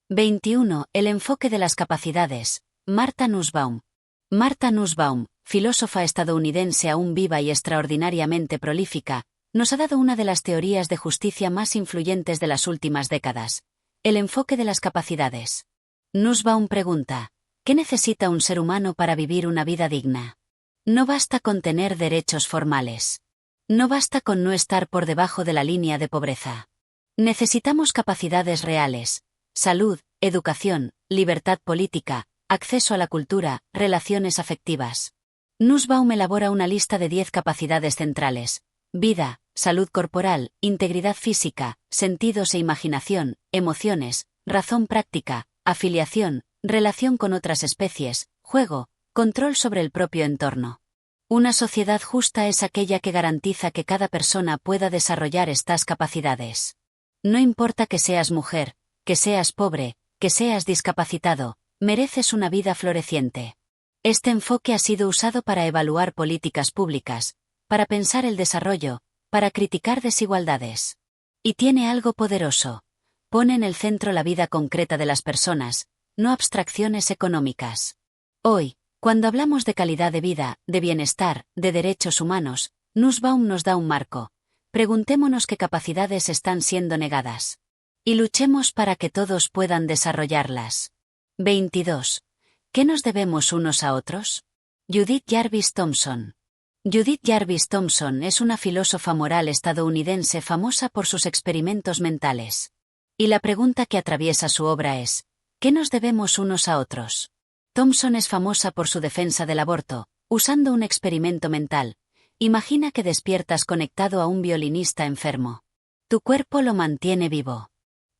21. El enfoque de las capacidades. Martha Nussbaum. Martha Nussbaum, filósofa estadounidense aún viva y extraordinariamente prolífica, nos ha dado una de las teorías de justicia más influyentes de las últimas décadas, el enfoque de las capacidades. Nussbaum pregunta, ¿qué necesita un ser humano para vivir una vida digna? No basta con tener derechos formales. No basta con no estar por debajo de la línea de pobreza. Necesitamos capacidades reales, salud, educación, libertad política, acceso a la cultura, relaciones afectivas. Nussbaum elabora una lista de 10 capacidades centrales: vida, salud corporal, integridad física, sentidos e imaginación, emociones, razón práctica, afiliación, relación con otras especies, juego, control sobre el propio entorno. Una sociedad justa es aquella que garantiza que cada persona pueda desarrollar estas capacidades. No importa que seas mujer, que seas pobre, que seas discapacitado, mereces una vida floreciente. Este enfoque ha sido usado para evaluar políticas públicas, para pensar el desarrollo, para criticar desigualdades. Y tiene algo poderoso. Pone en el centro la vida concreta de las personas, no abstracciones económicas. Hoy, cuando hablamos de calidad de vida, de bienestar, de derechos humanos, Nussbaum nos da un marco. Preguntémonos qué capacidades están siendo negadas. Y luchemos para que todos puedan desarrollarlas. 22. ¿Qué nos debemos unos a otros? Judith Jarvis Thomson. Judith Jarvis Thomson es una filósofa moral estadounidense famosa por sus experimentos mentales. Y la pregunta que atraviesa su obra es, ¿qué nos debemos unos a otros? Thompson es famosa por su defensa del aborto, usando un experimento mental. Imagina que despiertas conectado a un violinista enfermo. Tu cuerpo lo mantiene vivo.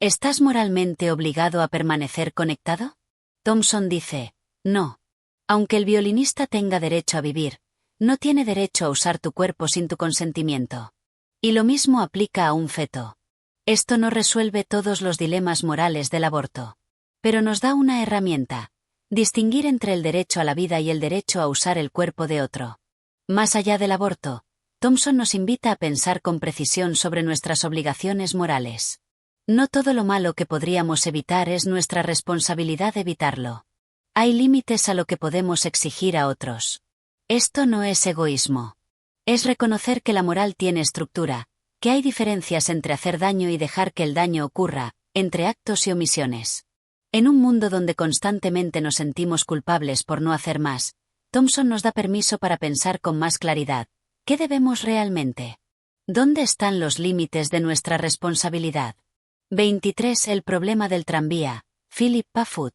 ¿Estás moralmente obligado a permanecer conectado? Thompson dice, no. Aunque el violinista tenga derecho a vivir, no tiene derecho a usar tu cuerpo sin tu consentimiento. Y lo mismo aplica a un feto. Esto no resuelve todos los dilemas morales del aborto. Pero nos da una herramienta: distinguir entre el derecho a la vida y el derecho a usar el cuerpo de otro. Más allá del aborto, Thompson nos invita a pensar con precisión sobre nuestras obligaciones morales. No todo lo malo que podríamos evitar es nuestra responsabilidad evitarlo. Hay límites a lo que podemos exigir a otros. Esto no es egoísmo. Es reconocer que la moral tiene estructura, que hay diferencias entre hacer daño y dejar que el daño ocurra, entre actos y omisiones. En un mundo donde constantemente nos sentimos culpables por no hacer más, Thompson nos da permiso para pensar con más claridad. ¿Qué debemos realmente? ¿Dónde están los límites de nuestra responsabilidad? 23. El problema del tranvía. Philippa Foot.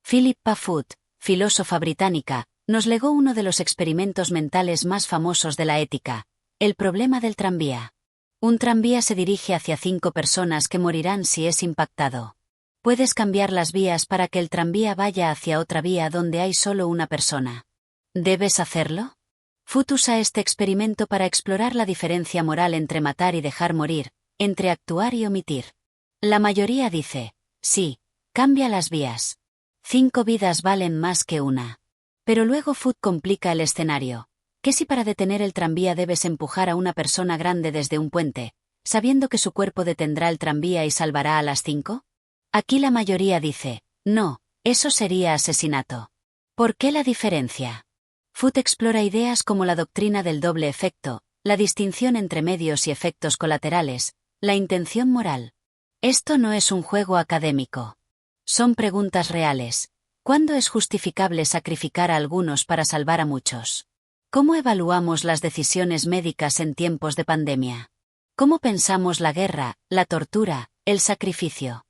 Philippa Foot, filósofa británica, nos legó uno de los experimentos mentales más famosos de la ética: el problema del tranvía. Un tranvía se dirige hacia 5 personas que morirán si es impactado. Puedes cambiar las vías para que el tranvía vaya hacia otra vía donde hay solo una persona. ¿Debes hacerlo? Foot usa este experimento para explorar la diferencia moral entre matar y dejar morir, entre actuar y omitir. La mayoría dice, sí, cambia las vías. 5 vidas valen más que una. Pero luego Foot complica el escenario. ¿Qué si para detener el tranvía debes empujar a una persona grande desde un puente, sabiendo que su cuerpo detendrá el tranvía y salvará a las 5? Aquí la mayoría dice, no, eso sería asesinato. ¿Por qué la diferencia? Foot explora ideas como la doctrina del doble efecto, la distinción entre medios y efectos colaterales, la intención moral. Esto no es un juego académico. Son preguntas reales. ¿Cuándo es justificable sacrificar a algunos para salvar a muchos? ¿Cómo evaluamos las decisiones médicas en tiempos de pandemia? ¿Cómo pensamos la guerra, la tortura, el sacrificio?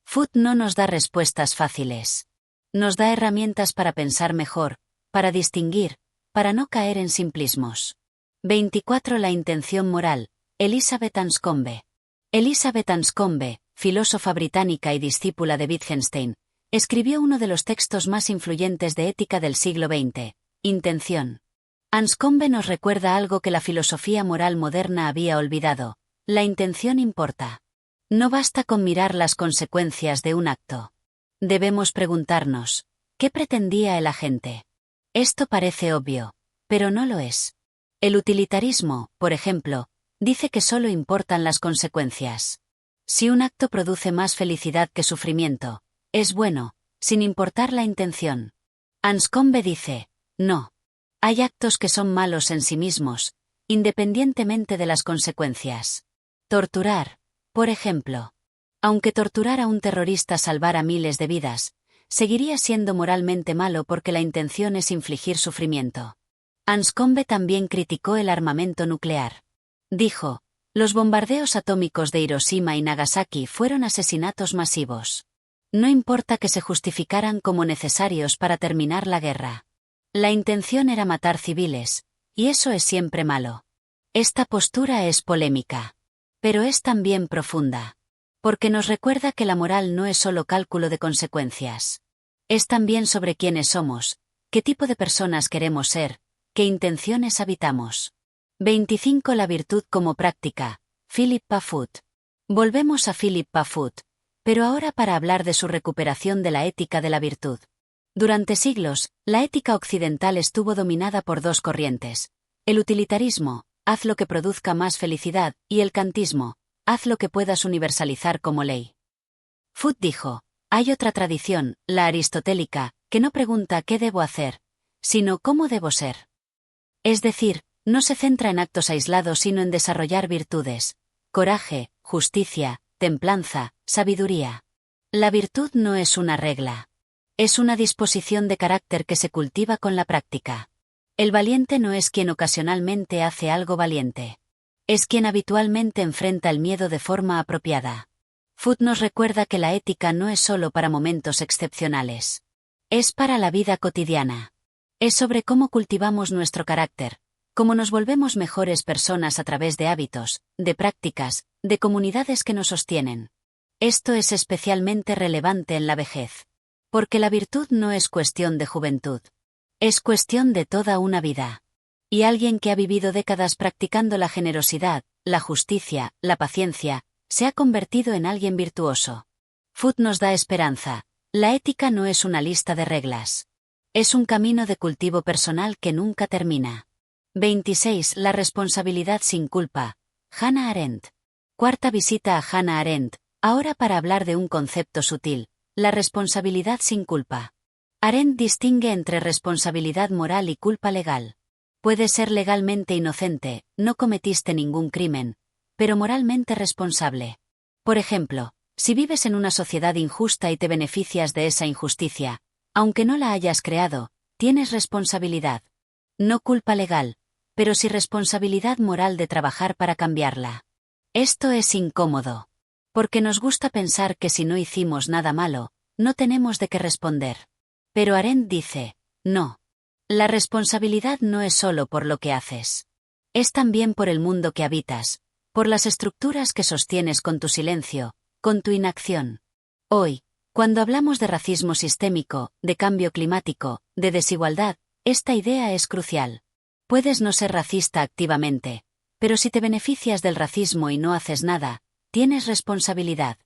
Foot no nos da respuestas fáciles. Nos da herramientas para pensar mejor, para distinguir, para no caer en simplismos. 24. La intención moral. Elizabeth Anscombe. Elizabeth Anscombe, filósofa británica y discípula de Wittgenstein, escribió uno de los textos más influyentes de ética del siglo XX, Intención. Anscombe nos recuerda algo que la filosofía moral moderna había olvidado: la intención importa. No basta con mirar las consecuencias de un acto. Debemos preguntarnos, ¿qué pretendía el agente? Esto parece obvio, pero no lo es. El utilitarismo, por ejemplo, dice que solo importan las consecuencias. Si un acto produce más felicidad que sufrimiento, es bueno, sin importar la intención. Anscombe dice, no. Hay actos que son malos en sí mismos, independientemente de las consecuencias. Torturar, por ejemplo. Aunque torturar a un terrorista salvara miles de vidas, seguiría siendo moralmente malo porque la intención es infligir sufrimiento. Anscombe también criticó el armamento nuclear. Dijo, los bombardeos atómicos de Hiroshima y Nagasaki fueron asesinatos masivos. No importa que se justificaran como necesarios para terminar la guerra. La intención era matar civiles, y eso es siempre malo. Esta postura es polémica. Pero es también profunda. Porque nos recuerda que la moral no es solo cálculo de consecuencias. Es también sobre quiénes somos, qué tipo de personas queremos ser, qué intenciones habitamos. 25. La virtud como práctica. Philippa Foot. Volvemos a Philippa Foot, pero ahora para hablar de su recuperación de la ética de la virtud. Durante siglos, la ética occidental estuvo dominada por 2 corrientes: el utilitarismo, haz lo que produzca más felicidad, y el kantismo, haz lo que puedas universalizar como ley. Foot dijo, hay otra tradición, la aristotélica, que no pregunta qué debo hacer, sino cómo debo ser. Es decir, no se centra en actos aislados sino en desarrollar virtudes: coraje, justicia, templanza, sabiduría. La virtud no es una regla. Es una disposición de carácter que se cultiva con la práctica. El valiente no es quien ocasionalmente hace algo valiente. Es quien habitualmente enfrenta el miedo de forma apropiada. Foot nos recuerda que la ética no es solo para momentos excepcionales. Es para la vida cotidiana. Es sobre cómo cultivamos nuestro carácter, cómo nos volvemos mejores personas a través de hábitos, de prácticas, de comunidades que nos sostienen. Esto es especialmente relevante en la vejez. Porque la virtud no es cuestión de juventud. Es cuestión de toda una vida. Y alguien que ha vivido décadas practicando la generosidad, la justicia, la paciencia, se ha convertido en alguien virtuoso. Food nos da esperanza. La ética no es una lista de reglas. Es un camino de cultivo personal que nunca termina. 26. La responsabilidad sin culpa. Hannah Arendt. Cuarta visita a Hannah Arendt, ahora para hablar de un concepto sutil, la responsabilidad sin culpa. Arendt distingue entre responsabilidad moral y culpa legal. Puedes ser legalmente inocente, no cometiste ningún crimen, pero moralmente responsable. Por ejemplo, si vives en una sociedad injusta y te beneficias de esa injusticia, aunque no la hayas creado, tienes responsabilidad. No culpa legal, pero sí responsabilidad moral de trabajar para cambiarla. Esto es incómodo. Porque nos gusta pensar que si no hicimos nada malo, no tenemos de qué responder. Pero Arendt dice, no. La responsabilidad no es solo por lo que haces. Es también por el mundo que habitas, por las estructuras que sostienes con tu silencio, con tu inacción. Hoy, cuando hablamos de racismo sistémico, de cambio climático, de desigualdad, esta idea es crucial. Puedes no ser racista activamente, pero si te beneficias del racismo y no haces nada, tienes responsabilidad.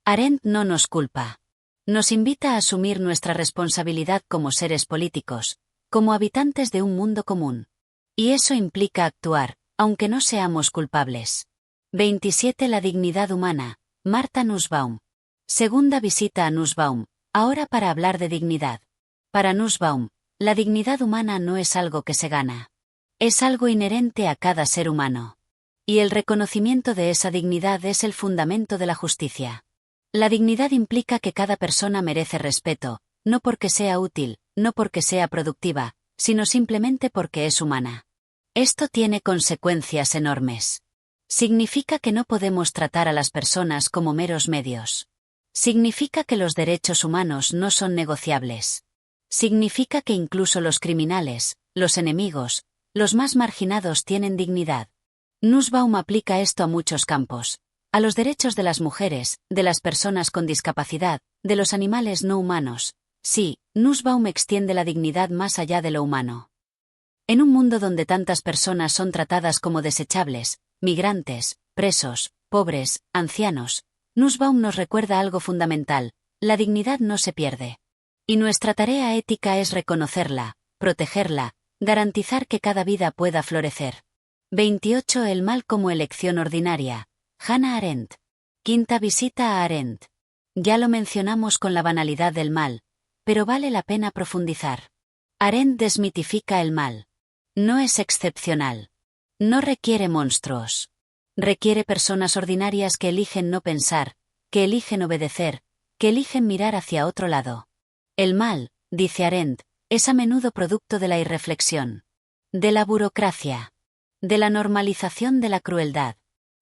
Arendt no nos culpa. Nos invita a asumir nuestra responsabilidad como seres políticos, como habitantes de un mundo común. Y eso implica actuar, aunque no seamos culpables. 27. La dignidad humana. Martha Nussbaum. Segunda visita a Nussbaum, ahora para hablar de dignidad. Para Nussbaum, la dignidad humana no es algo que se gana. Es algo inherente a cada ser humano. Y el reconocimiento de esa dignidad es el fundamento de la justicia. La dignidad implica que cada persona merece respeto, no porque sea útil, no porque sea productiva, sino simplemente porque es humana. Esto tiene consecuencias enormes. Significa que no podemos tratar a las personas como meros medios. Significa que los derechos humanos no son negociables. Significa que incluso los criminales, los enemigos, los más marginados tienen dignidad. Nussbaum aplica esto a muchos campos. A los derechos de las mujeres, de las personas con discapacidad, de los animales no humanos. Sí, Nussbaum extiende la dignidad más allá de lo humano. En un mundo donde tantas personas son tratadas como desechables, migrantes, presos, pobres, ancianos, Nussbaum nos recuerda algo fundamental: la dignidad no se pierde. Y nuestra tarea ética es reconocerla, protegerla, garantizar que cada vida pueda florecer. 28. El mal como elección ordinaria. Hannah Arendt. Quinta visita a Arendt. Ya lo mencionamos con la banalidad del mal, pero vale la pena profundizar. Arendt desmitifica el mal. No es excepcional. No requiere monstruos. Requiere personas ordinarias que eligen no pensar, que eligen obedecer, que eligen mirar hacia otro lado. El mal, dice Arendt, es a menudo producto de la irreflexión, de la burocracia, de la normalización de la crueldad.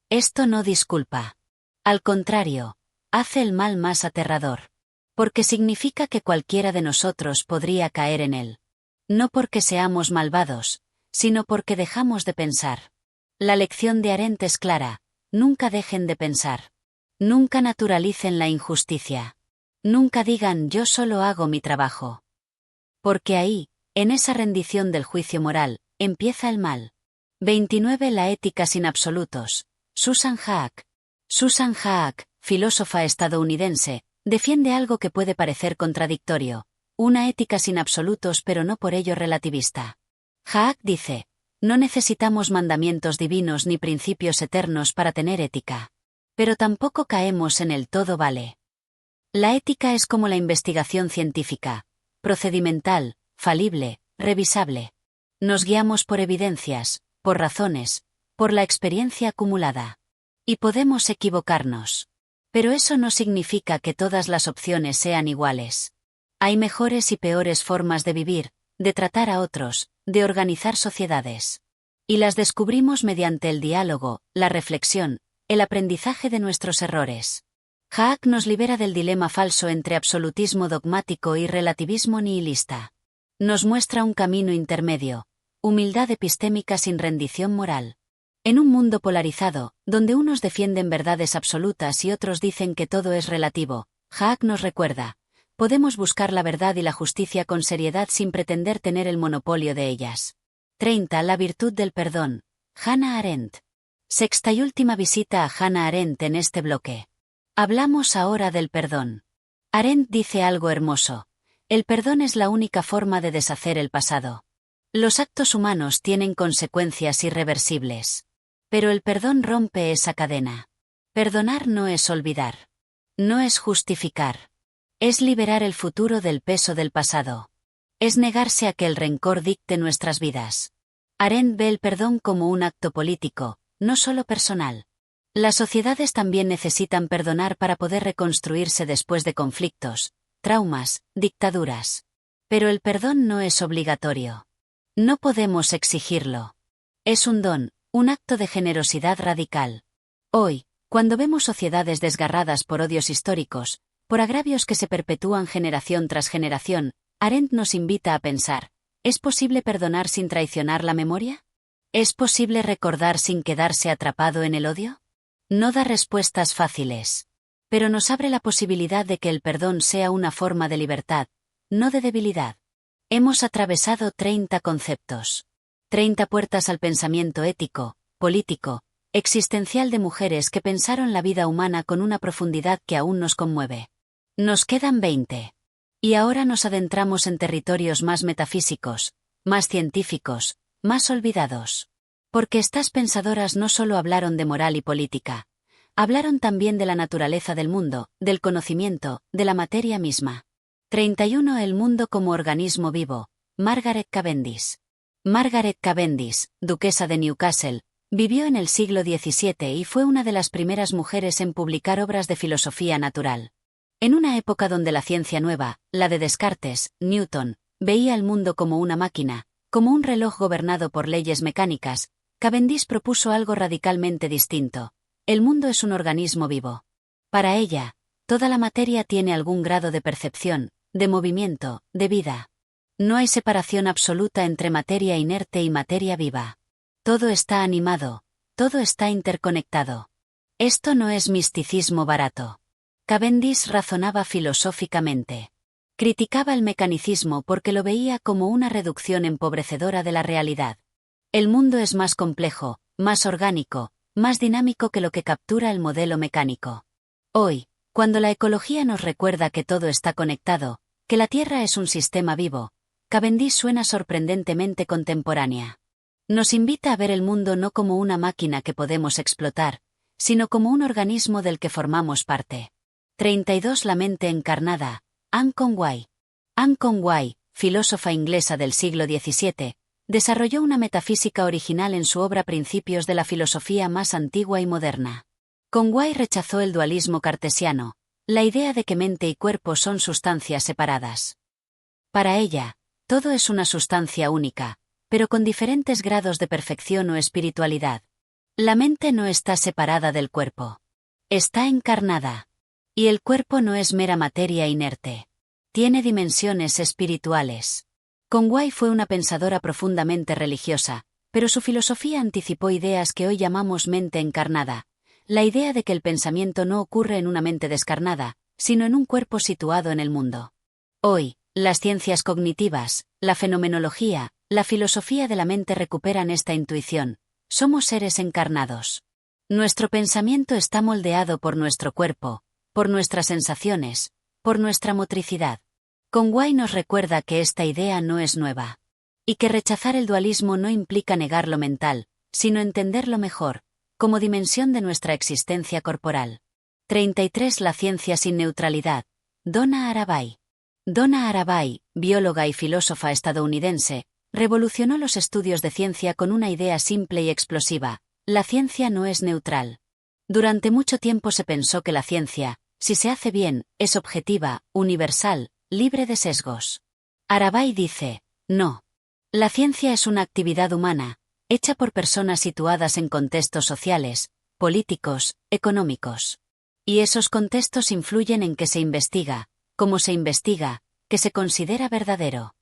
Esto no disculpa. Al contrario, hace el mal más aterrador. Porque significa que cualquiera de nosotros podría caer en él. No porque seamos malvados, sino porque dejamos de pensar. La lección de Arendt es clara: nunca dejen de pensar. Nunca naturalicen la injusticia. Nunca digan yo solo hago mi trabajo. Porque ahí, en esa rendición del juicio moral, empieza el mal. 29. La ética sin absolutos. Susan Haak. Susan Haak, filósofa estadounidense, defiende algo que puede parecer contradictorio: una ética sin absolutos pero no por ello relativista. Haak dice: no necesitamos mandamientos divinos ni principios eternos para tener ética. Pero tampoco caemos en el todo vale. La ética es como la investigación científica: procedimental, falible, revisable. Nos guiamos por evidencias, por razones, por la experiencia acumulada. Y podemos equivocarnos. Pero eso no significa que todas las opciones sean iguales. Hay mejores y peores formas de vivir, de tratar a otros, de organizar sociedades. Y las descubrimos mediante el diálogo, la reflexión, el aprendizaje de nuestros errores. Haak nos libera del dilema falso entre absolutismo dogmático y relativismo nihilista. Nos muestra un camino intermedio, humildad epistémica sin rendición moral. En un mundo polarizado, donde unos defienden verdades absolutas y otros dicen que todo es relativo, Haak nos recuerda: podemos buscar la verdad y la justicia con seriedad sin pretender tener el monopolio de ellas. 30. La virtud del perdón. Hannah Arendt. Sexta y última visita a Hannah Arendt en este bloque. Hablamos ahora del perdón. Arendt dice algo hermoso: el perdón es la única forma de deshacer el pasado. Los actos humanos tienen consecuencias irreversibles. Pero el perdón rompe esa cadena. Perdonar no es olvidar. No es justificar. Es liberar el futuro del peso del pasado. Es negarse a que el rencor dicte nuestras vidas. Arendt ve el perdón como un acto político, no solo personal. Las sociedades también necesitan perdonar para poder reconstruirse después de conflictos, traumas, dictaduras. Pero el perdón no es obligatorio. No podemos exigirlo. Es un don, un acto de generosidad radical. Hoy, cuando vemos sociedades desgarradas por odios históricos, por agravios que se perpetúan generación tras generación, Arendt nos invita a pensar: ¿es posible perdonar sin traicionar la memoria? ¿Es posible recordar sin quedarse atrapado en el odio? No da respuestas fáciles. Pero nos abre la posibilidad de que el perdón sea una forma de libertad, no de debilidad. Hemos atravesado 30 conceptos. 30 puertas al pensamiento ético, político, existencial de mujeres que pensaron la vida humana con una profundidad que aún nos conmueve. Nos quedan 20. Y ahora nos adentramos en territorios más metafísicos, más científicos, más olvidados. Porque estas pensadoras no solo hablaron de moral y política, hablaron también de la naturaleza del mundo, del conocimiento, de la materia misma. 31. El mundo como organismo vivo. Margaret Cavendish. Margaret Cavendish, duquesa de Newcastle, vivió en el siglo XVII y fue una de las primeras mujeres en publicar obras de filosofía natural. En una época donde la ciencia nueva, la de Descartes, Newton, veía al mundo como una máquina, como un reloj gobernado por leyes mecánicas, Cavendish propuso algo radicalmente distinto: el mundo es un organismo vivo. Para ella, toda la materia tiene algún grado de percepción, de movimiento, de vida. No hay separación absoluta entre materia inerte y materia viva. Todo está animado, todo está interconectado. Esto no es misticismo barato. Cavendish razonaba filosóficamente. Criticaba el mecanicismo porque lo veía como una reducción empobrecedora de la realidad. El mundo es más complejo, más orgánico, más dinámico que lo que captura el modelo mecánico. Hoy, cuando la ecología nos recuerda que todo está conectado, que la Tierra es un sistema vivo, Cavendish suena sorprendentemente contemporánea. Nos invita a ver el mundo no como una máquina que podemos explotar, sino como un organismo del que formamos parte. 32. La mente encarnada. Anne Conway. Anne Conway, filósofa inglesa del siglo XVII, desarrolló una metafísica original en su obra Principios de la filosofía más antigua y moderna. Conway rechazó el dualismo cartesiano, la idea de que mente y cuerpo son sustancias separadas. Para ella, todo es una sustancia única, pero con diferentes grados de perfección o espiritualidad. La mente no está separada del cuerpo. Está encarnada. Y el cuerpo no es mera materia inerte. Tiene dimensiones espirituales. Conway fue una pensadora profundamente religiosa, pero su filosofía anticipó ideas que hoy llamamos mente encarnada, la idea de que el pensamiento no ocurre en una mente descarnada, sino en un cuerpo situado en el mundo. Hoy, las ciencias cognitivas, la fenomenología, la filosofía de la mente recuperan esta intuición: somos seres encarnados. Nuestro pensamiento está moldeado por nuestro cuerpo, por nuestras sensaciones, por nuestra motricidad. Conway nos recuerda que esta idea no es nueva. Y que rechazar el dualismo no implica negar lo mental, sino entenderlo mejor, como dimensión de nuestra existencia corporal. 33. La ciencia sin neutralidad. Donna Haraway. Donna Haraway, bióloga y filósofa estadounidense, revolucionó los estudios de ciencia con una idea simple y explosiva: la ciencia no es neutral. Durante mucho tiempo se pensó que la ciencia, si se hace bien, es objetiva, universal, libre de sesgos. Haraway dice: no. La ciencia es una actividad humana, hecha por personas situadas en contextos sociales, políticos, económicos. Y esos contextos influyen en qué se investiga, cómo se investiga, qué se considera verdadero.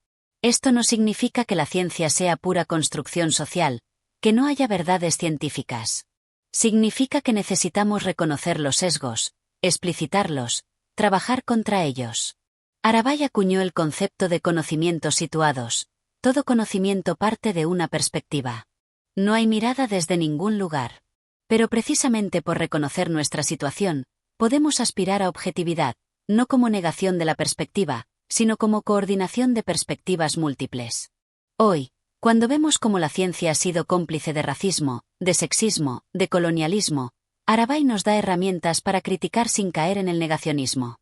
Esto no significa que la ciencia sea pura construcción social, que no haya verdades científicas. Significa que necesitamos reconocer los sesgos, explicitarlos, trabajar contra ellos. Arabay acuñó el concepto de conocimientos situados. Todo conocimiento parte de una perspectiva. No hay mirada desde ningún lugar. Pero precisamente por reconocer nuestra situación, podemos aspirar a objetividad, no como negación de la perspectiva, sino como coordinación de perspectivas múltiples. Hoy, cuando vemos cómo la ciencia ha sido cómplice de racismo, de sexismo, de colonialismo, Arabay nos da herramientas para criticar sin caer en el negacionismo.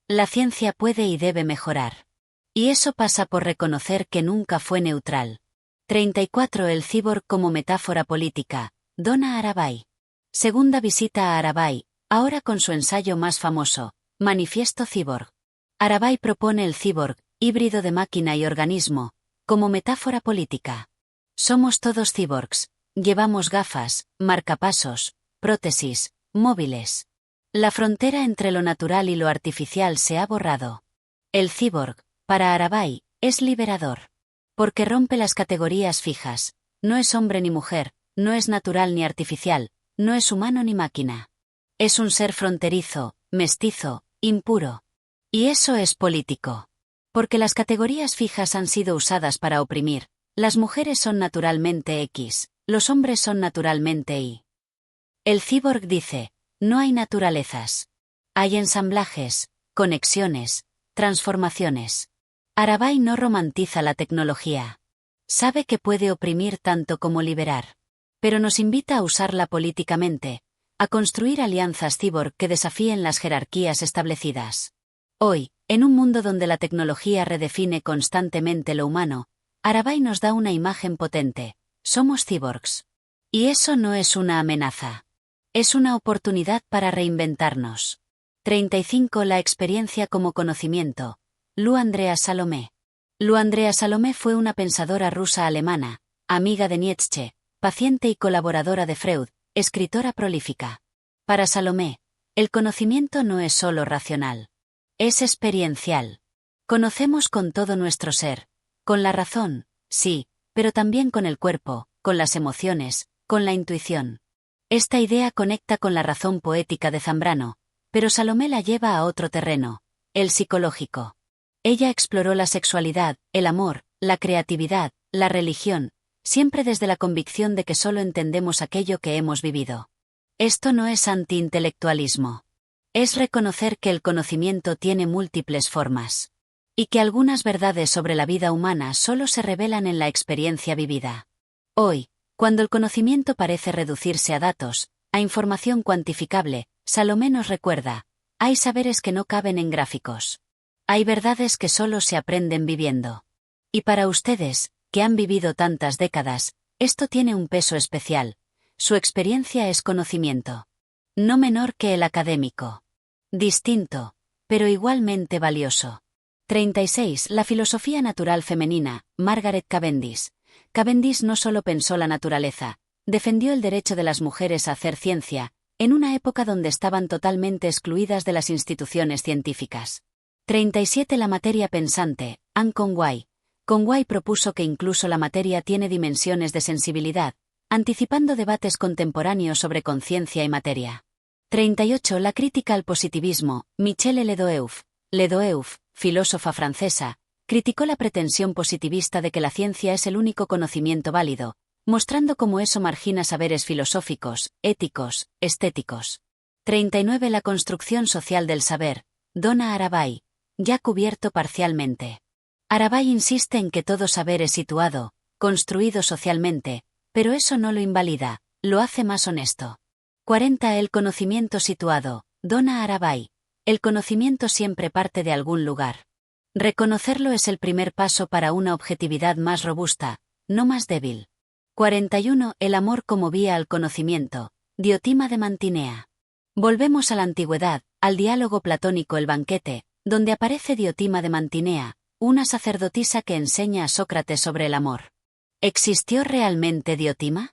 La ciencia puede y debe mejorar. Y eso pasa por reconocer que nunca fue neutral. 34. El cíborg como metáfora política, Donna Arabay. Segunda visita a Arabay, ahora con su ensayo más famoso, Manifiesto Cíborg. Arabay propone el cíborg, híbrido de máquina y organismo, como metáfora política. Somos todos cíborgs, llevamos gafas, marcapasos, prótesis, móviles. La frontera entre lo natural y lo artificial se ha borrado. El cíborg, para Arabay, es liberador. Porque rompe las categorías fijas, no es hombre ni mujer, no es natural ni artificial, no es humano ni máquina. Es un ser fronterizo, mestizo, impuro. Y eso es político. Porque las categorías fijas han sido usadas para oprimir, las mujeres son naturalmente X, los hombres son naturalmente Y. El cíborg dice, no hay naturalezas. Hay ensamblajes, conexiones, transformaciones. Arabay no romantiza la tecnología. Sabe que puede oprimir tanto como liberar. Pero nos invita a usarla políticamente, a construir alianzas cíborg que desafíen las jerarquías establecidas. Hoy, en un mundo donde la tecnología redefine constantemente lo humano, Arabay nos da una imagen potente. Somos cíborgs. Y eso no es una amenaza. Es una oportunidad para reinventarnos. 35. La experiencia como conocimiento. Lou Andrea Salomé. Lou Andrea Salomé fue una pensadora rusa-alemana, amiga de Nietzsche, paciente y colaboradora de Freud, escritora prolífica. Para Salomé, el conocimiento no es solo racional. Es experiencial. Conocemos con todo nuestro ser, con la razón, sí, pero también con el cuerpo, con las emociones, con la intuición. Esta idea conecta con la razón poética de Zambrano, pero Salomé la lleva a otro terreno, el psicológico. Ella exploró la sexualidad, el amor, la creatividad, la religión, siempre desde la convicción de que solo entendemos aquello que hemos vivido. Esto no es antiintelectualismo. Es reconocer que el conocimiento tiene múltiples formas. Y que algunas verdades sobre la vida humana solo se revelan en la experiencia vivida. Hoy, cuando el conocimiento parece reducirse a datos, a información cuantificable, Salomé nos recuerda, hay saberes que no caben en gráficos. Hay verdades que solo se aprenden viviendo. Y para ustedes, que han vivido tantas décadas, esto tiene un peso especial. Su experiencia es conocimiento. No menor que el académico. Distinto, pero igualmente valioso. 36. La filosofía natural femenina, Margaret Cavendish. Cavendish no solo pensó la naturaleza, defendió el derecho de las mujeres a hacer ciencia, en una época donde estaban totalmente excluidas de las instituciones científicas. 37. La materia pensante, Anne Conway. Conway propuso que incluso la materia tiene dimensiones de sensibilidad, anticipando debates contemporáneos sobre conciencia y materia. 38. La crítica al positivismo, Michelle Ledoeuf. Ledoeuf, filósofa francesa, criticó la pretensión positivista de que la ciencia es el único conocimiento válido, mostrando cómo eso margina saberes filosóficos, éticos, estéticos. 39. La construcción social del saber, Donna Arabay, ya cubierto parcialmente. Arabay insiste en que todo saber es situado, construido socialmente, pero eso no lo invalida, lo hace más honesto. 40. El conocimiento situado, Donna Arabay. El conocimiento siempre parte de algún lugar. Reconocerlo es el primer paso para una objetividad más robusta, no más débil. 41. El amor como vía al conocimiento, Diotima de Mantinea. Volvemos a la antigüedad, al diálogo platónico El banquete, donde aparece Diotima de Mantinea, una sacerdotisa que enseña a Sócrates sobre el amor. ¿Existió realmente Diotima?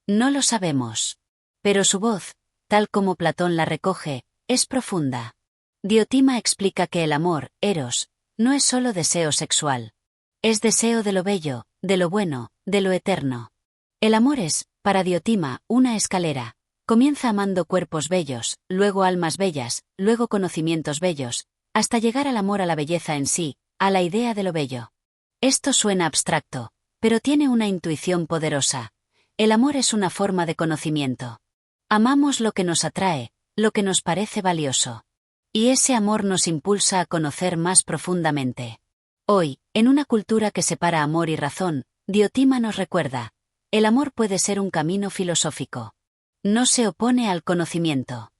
No lo sabemos. Pero su voz, tal como Platón la recoge, es profunda. Diotima explica que el amor, eros, no es solo deseo sexual. Es deseo de lo bello, de lo bueno, de lo eterno. El amor es, para Diotima, una escalera. Comienza amando cuerpos bellos, luego almas bellas, luego conocimientos bellos, hasta llegar al amor a la belleza en sí, a la idea de lo bello. Esto suena abstracto, pero tiene una intuición poderosa. El amor es una forma de conocimiento. Amamos lo que nos atrae, lo que nos parece valioso. Y ese amor nos impulsa a conocer más profundamente. Hoy, en una cultura que separa amor y razón, Diotima nos recuerda: el amor puede ser un camino filosófico. No se opone al conocimiento.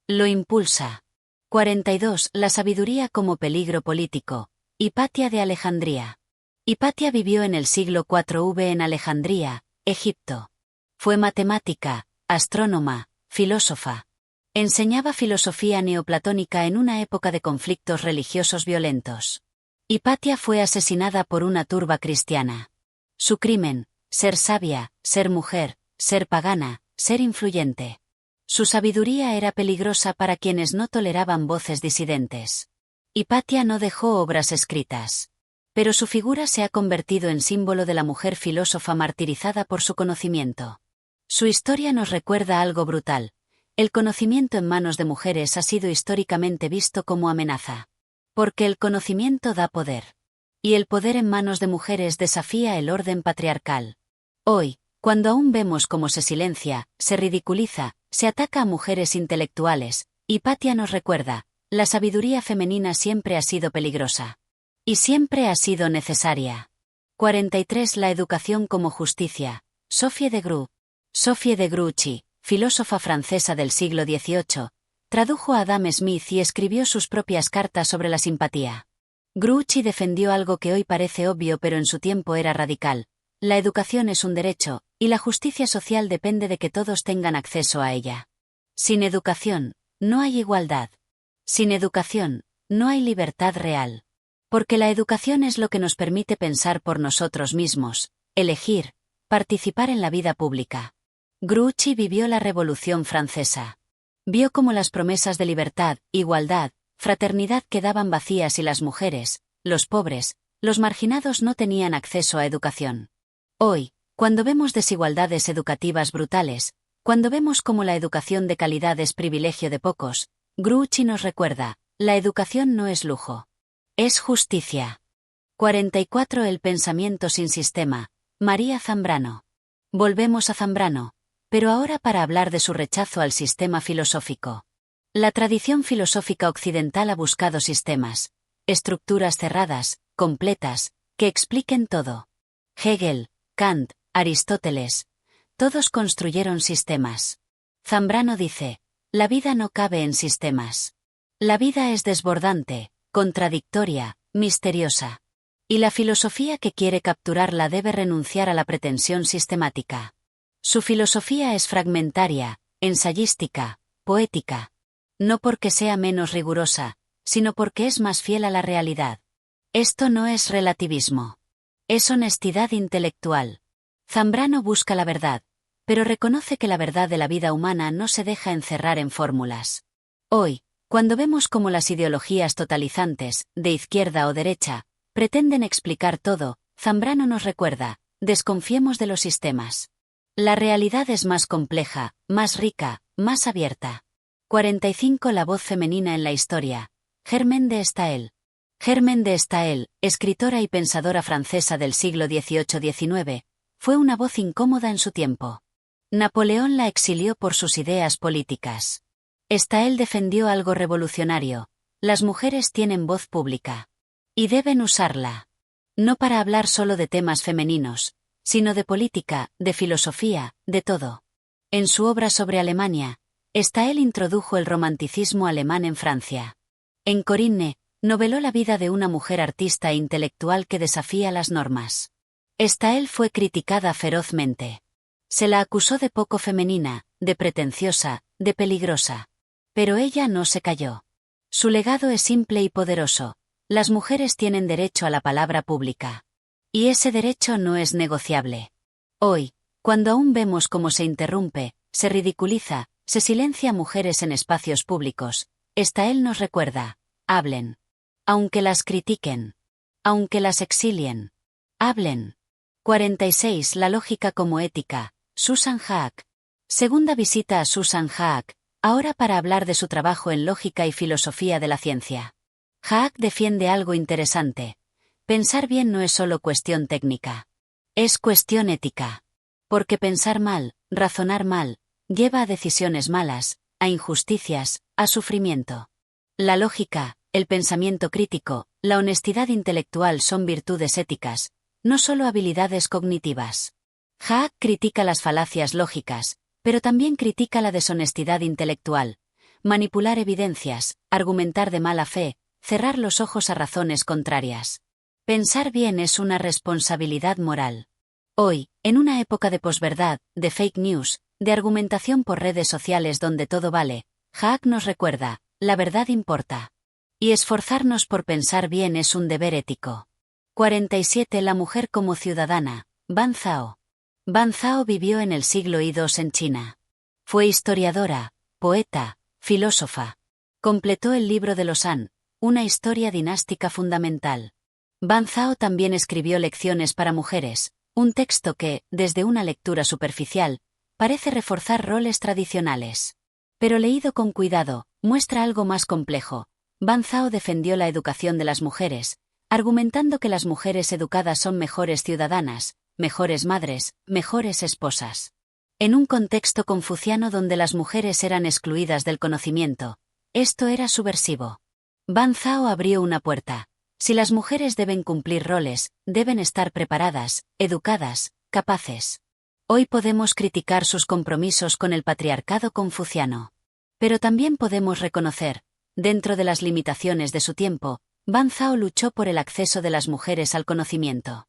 Lo impulsa. 42. La sabiduría como peligro político. Hipatia de Alejandría. Hipatia vivió en el siglo IV en Alejandría, Egipto. Fue matemática, astrónoma, filósofa. Enseñaba filosofía neoplatónica en una época de conflictos religiosos violentos. Hipatia fue asesinada por una turba cristiana. Su crimen: ser sabia, ser mujer, ser pagana, ser influyente. Su sabiduría era peligrosa para quienes no toleraban voces disidentes. Hipatia no dejó obras escritas. Pero su figura se ha convertido en símbolo de la mujer filósofa martirizada por su conocimiento. Su historia nos recuerda algo brutal: el conocimiento en manos de mujeres ha sido históricamente visto como amenaza. Porque el conocimiento da poder. Y el poder en manos de mujeres desafía el orden patriarcal. Hoy, cuando aún vemos cómo se silencia, se ridiculiza, se ataca a mujeres intelectuales, Hipatia nos recuerda: la sabiduría femenina siempre ha sido peligrosa. Y siempre ha sido necesaria. 43. La educación como justicia. Sophie de Greux. Sophie de Grouchy, filósofa francesa del siglo XVIII, tradujo a Adam Smith y escribió sus propias cartas sobre la simpatía. Grouchy defendió algo que hoy parece obvio pero en su tiempo era radical: la educación es un derecho, y la justicia social depende de que todos tengan acceso a ella. Sin educación, no hay igualdad. Sin educación, no hay libertad real. Porque la educación es lo que nos permite pensar por nosotros mismos, elegir, participar en la vida pública. Grouchy vivió la Revolución Francesa. Vio cómo las promesas de libertad, igualdad, fraternidad quedaban vacías y las mujeres, los pobres, los marginados no tenían acceso a educación. Hoy, cuando vemos desigualdades educativas brutales, cuando vemos cómo la educación de calidad es privilegio de pocos, Grouchy nos recuerda: la educación no es lujo. Es justicia. 44. El pensamiento sin sistema. María Zambrano. Volvemos a Zambrano, pero ahora para hablar de su rechazo al sistema filosófico. La tradición filosófica occidental ha buscado sistemas, estructuras cerradas, completas, que expliquen todo. Hegel, Kant, Aristóteles, todos construyeron sistemas. Zambrano dice: la vida no cabe en sistemas. La vida es desbordante, contradictoria, misteriosa. Y la filosofía que quiere capturarla debe renunciar a la pretensión sistemática. Su filosofía es fragmentaria, ensayística, poética. No porque sea menos rigurosa, sino porque es más fiel a la realidad. Esto no es relativismo. Es honestidad intelectual. Zambrano busca la verdad, pero reconoce que la verdad de la vida humana no se deja encerrar en fórmulas. Hoy, cuando vemos cómo las ideologías totalizantes, de izquierda o derecha, pretenden explicar todo, Zambrano nos recuerda: desconfiemos de los sistemas. La realidad es más compleja, más rica, más abierta. 45. La voz femenina en la historia. Germaine de Staël. Germaine de Staël, escritora y pensadora francesa del siglo XVIII-XIX, fue una voz incómoda en su tiempo. Napoleón la exilió por sus ideas políticas. Staël defendió algo revolucionario: las mujeres tienen voz pública. Y deben usarla. No para hablar solo de temas femeninos, sino de política, de filosofía, de todo. En su obra sobre Alemania, Staël introdujo el romanticismo alemán en Francia. En Corinne, noveló la vida de una mujer artista e intelectual que desafía las normas. Staël fue criticada ferozmente. Se la acusó de poco femenina, de pretenciosa, de peligrosa. Pero ella no se calló. Su legado es simple y poderoso: las mujeres tienen derecho a la palabra pública. Y ese derecho no es negociable. Hoy, cuando aún vemos cómo se interrumpe, se ridiculiza, se silencia a mujeres en espacios públicos, Stael nos recuerda, hablen. Aunque las critiquen. Aunque las exilien. Hablen. 46. La lógica como ética. Susan Haak. Segunda visita a Susan Haak, ahora para hablar de su trabajo en lógica y filosofía de la ciencia. Haak defiende algo interesante. Pensar bien no es solo cuestión técnica. Es cuestión ética. Porque pensar mal, razonar mal, lleva a decisiones malas, a injusticias, a sufrimiento. La lógica, el pensamiento crítico, la honestidad intelectual son virtudes éticas, no solo habilidades cognitivas. Haak critica las falacias lógicas, pero también critica la deshonestidad intelectual, manipular evidencias, argumentar de mala fe, cerrar los ojos a razones contrarias. Pensar bien es una responsabilidad moral. Hoy, en una época de posverdad, de fake news, de argumentación por redes sociales donde todo vale, Haak nos recuerda, la verdad importa. Y esforzarnos por pensar bien es un deber ético. 47. La mujer como ciudadana. Ban Zhao. Ban Zhao vivió en el siglo II en China. Fue historiadora, poeta, filósofa. Completó el libro de los Han, una historia dinástica fundamental. Ban Zhao también escribió Lecciones para mujeres, un texto que, desde una lectura superficial, parece reforzar roles tradicionales. Pero leído con cuidado, muestra algo más complejo. Ban Zhao defendió la educación de las mujeres, argumentando que las mujeres educadas son mejores ciudadanas, mejores madres, mejores esposas. En un contexto confuciano donde las mujeres eran excluidas del conocimiento, esto era subversivo. Ban Zhao abrió una puerta. Si las mujeres deben cumplir roles, deben estar preparadas, educadas, capaces. Hoy podemos criticar sus compromisos con el patriarcado confuciano. Pero también podemos reconocer, dentro de las limitaciones de su tiempo, Ban Zhao luchó por el acceso de las mujeres al conocimiento.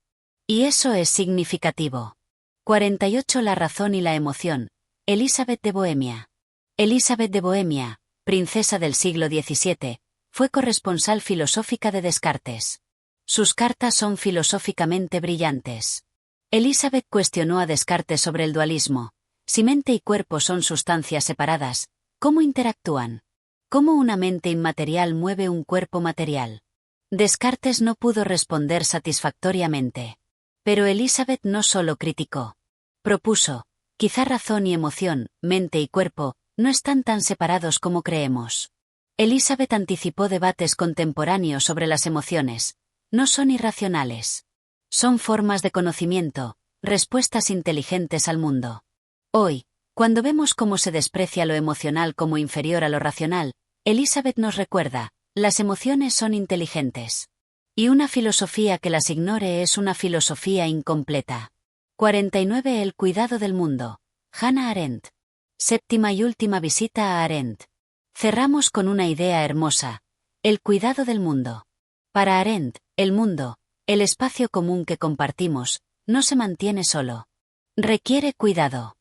Y eso es significativo. 48. La razón y la emoción. Elizabeth de Bohemia. Elizabeth de Bohemia, princesa del siglo XVII, fue corresponsal filosófica de Descartes. Sus cartas son filosóficamente brillantes. Elizabeth cuestionó a Descartes sobre el dualismo. Si mente y cuerpo son sustancias separadas, ¿cómo interactúan? ¿Cómo una mente inmaterial mueve un cuerpo material? Descartes no pudo responder satisfactoriamente. Pero Elizabeth no solo criticó. Propuso, quizá razón y emoción, mente y cuerpo, no están tan separados como creemos. Elizabeth anticipó debates contemporáneos sobre las emociones. No son irracionales. Son formas de conocimiento, respuestas inteligentes al mundo. Hoy, cuando vemos cómo se desprecia lo emocional como inferior a lo racional, Elizabeth nos recuerda, las emociones son inteligentes. Y una filosofía que las ignore es una filosofía incompleta. 49. El cuidado del mundo. Hannah Arendt. Séptima y última visita a Arendt. Cerramos con una idea hermosa. El cuidado del mundo. Para Arendt, el mundo, el espacio común que compartimos, no se mantiene solo. Requiere cuidado.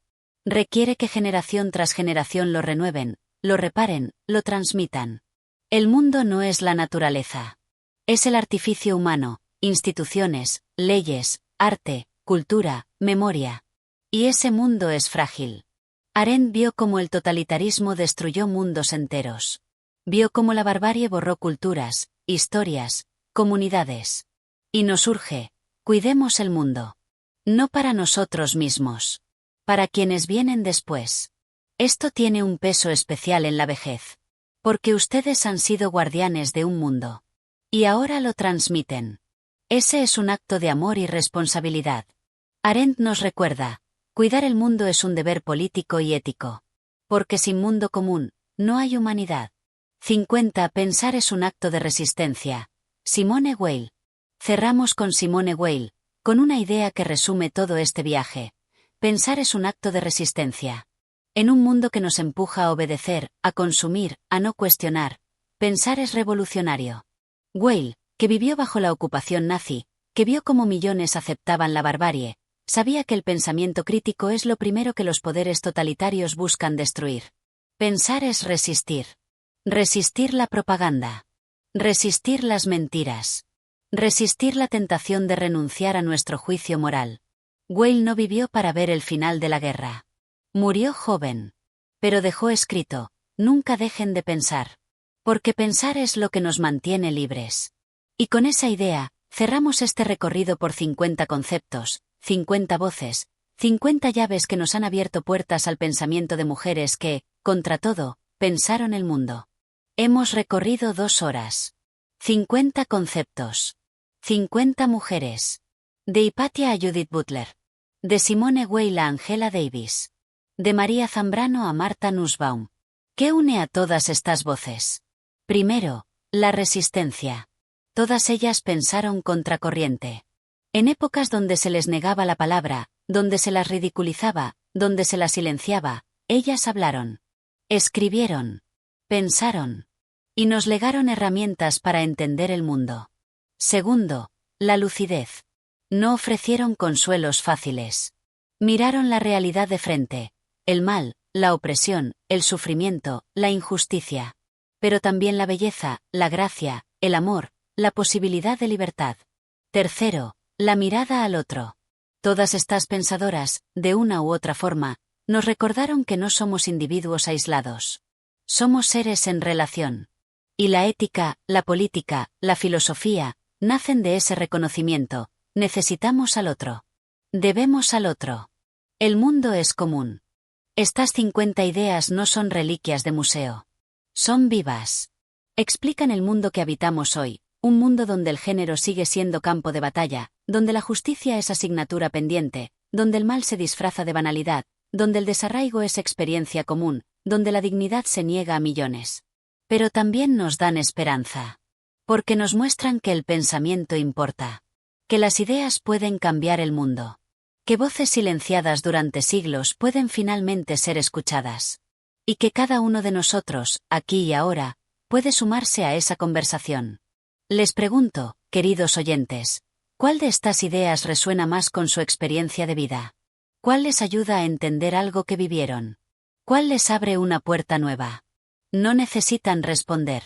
Requiere que generación tras generación lo renueven, lo reparen, lo transmitan. El mundo no es la naturaleza. Es el artificio humano, instituciones, leyes, arte, cultura, memoria. Y ese mundo es frágil. Arendt vio cómo el totalitarismo destruyó mundos enteros. Vio cómo la barbarie borró culturas, historias, comunidades. Y nos urge, cuidemos el mundo. No para nosotros mismos. Para quienes vienen después. Esto tiene un peso especial en la vejez. Porque ustedes han sido guardianes de un mundo. Y ahora lo transmiten. Ese es un acto de amor y responsabilidad. Arendt nos recuerda, cuidar el mundo es un deber político y ético. Porque sin mundo común, no hay humanidad. 50. Pensar es un acto de resistencia. Simone Weil. Cerramos con Simone Weil, con una idea que resume todo este viaje. Pensar es un acto de resistencia. En un mundo que nos empuja a obedecer, a consumir, a no cuestionar, pensar es revolucionario. Weil, que vivió bajo la ocupación nazi, que vio cómo millones aceptaban la barbarie, sabía que el pensamiento crítico es lo primero que los poderes totalitarios buscan destruir. Pensar es resistir. Resistir la propaganda. Resistir las mentiras. Resistir la tentación de renunciar a nuestro juicio moral. Weil no vivió para ver el final de la guerra. Murió joven. Pero dejó escrito, nunca dejen de pensar. Porque pensar es lo que nos mantiene libres. Y con esa idea, cerramos este recorrido por 50 conceptos, 50 voces, 50 llaves que nos han abierto puertas al pensamiento de mujeres que, contra todo, pensaron el mundo. Hemos recorrido 2 horas. 50 conceptos. 50 mujeres. De Hypatia a Judith Butler. De Simone Weil a Angela Davis. De María Zambrano a Martha Nussbaum. ¿Qué une a todas estas voces? Primero, la resistencia. Todas ellas pensaron contracorriente. En épocas donde se les negaba la palabra, donde se las ridiculizaba, donde se las silenciaba, ellas hablaron. Escribieron. Pensaron. Y nos legaron herramientas para entender el mundo. Segundo, la lucidez. No ofrecieron consuelos fáciles. Miraron la realidad de frente, el mal, la opresión, el sufrimiento, la injusticia. Pero también la belleza, la gracia, el amor, la posibilidad de libertad. Tercero, la mirada al otro. Todas estas pensadoras, de una u otra forma, nos recordaron que no somos individuos aislados. Somos seres en relación. Y la ética, la política, la filosofía, nacen de ese reconocimiento. Necesitamos al otro. Debemos al otro. El mundo es común. Estas 50 ideas no son reliquias de museo. Son vivas. Explican el mundo que habitamos hoy, un mundo donde el género sigue siendo campo de batalla, donde la justicia es asignatura pendiente, donde el mal se disfraza de banalidad, donde el desarraigo es experiencia común, donde la dignidad se niega a millones. Pero también nos dan esperanza. Porque nos muestran que el pensamiento importa. Que las ideas pueden cambiar el mundo. Que voces silenciadas durante siglos pueden finalmente ser escuchadas. Y que cada uno de nosotros, aquí y ahora, puede sumarse a esa conversación. Les pregunto, queridos oyentes, ¿cuál de estas ideas resuena más con su experiencia de vida? ¿Cuál les ayuda a entender algo que vivieron? ¿Cuál les abre una puerta nueva? No necesitan responder.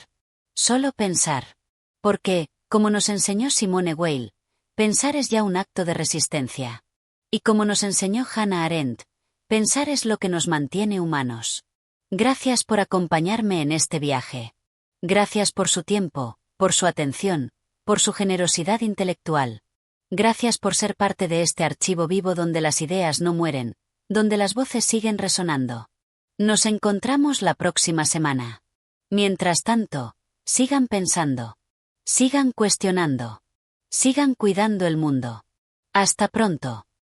Solo pensar. Porque, como nos enseñó Simone Weil, pensar es ya un acto de resistencia. Y como nos enseñó Hannah Arendt, pensar es lo que nos mantiene humanos. Gracias por acompañarme en este viaje. Gracias por su tiempo, por su atención, por su generosidad intelectual. Gracias por ser parte de este archivo vivo donde las ideas no mueren, donde las voces siguen resonando. Nos encontramos la próxima semana. Mientras tanto, sigan pensando. Sigan cuestionando. Sigan cuidando el mundo. Hasta pronto.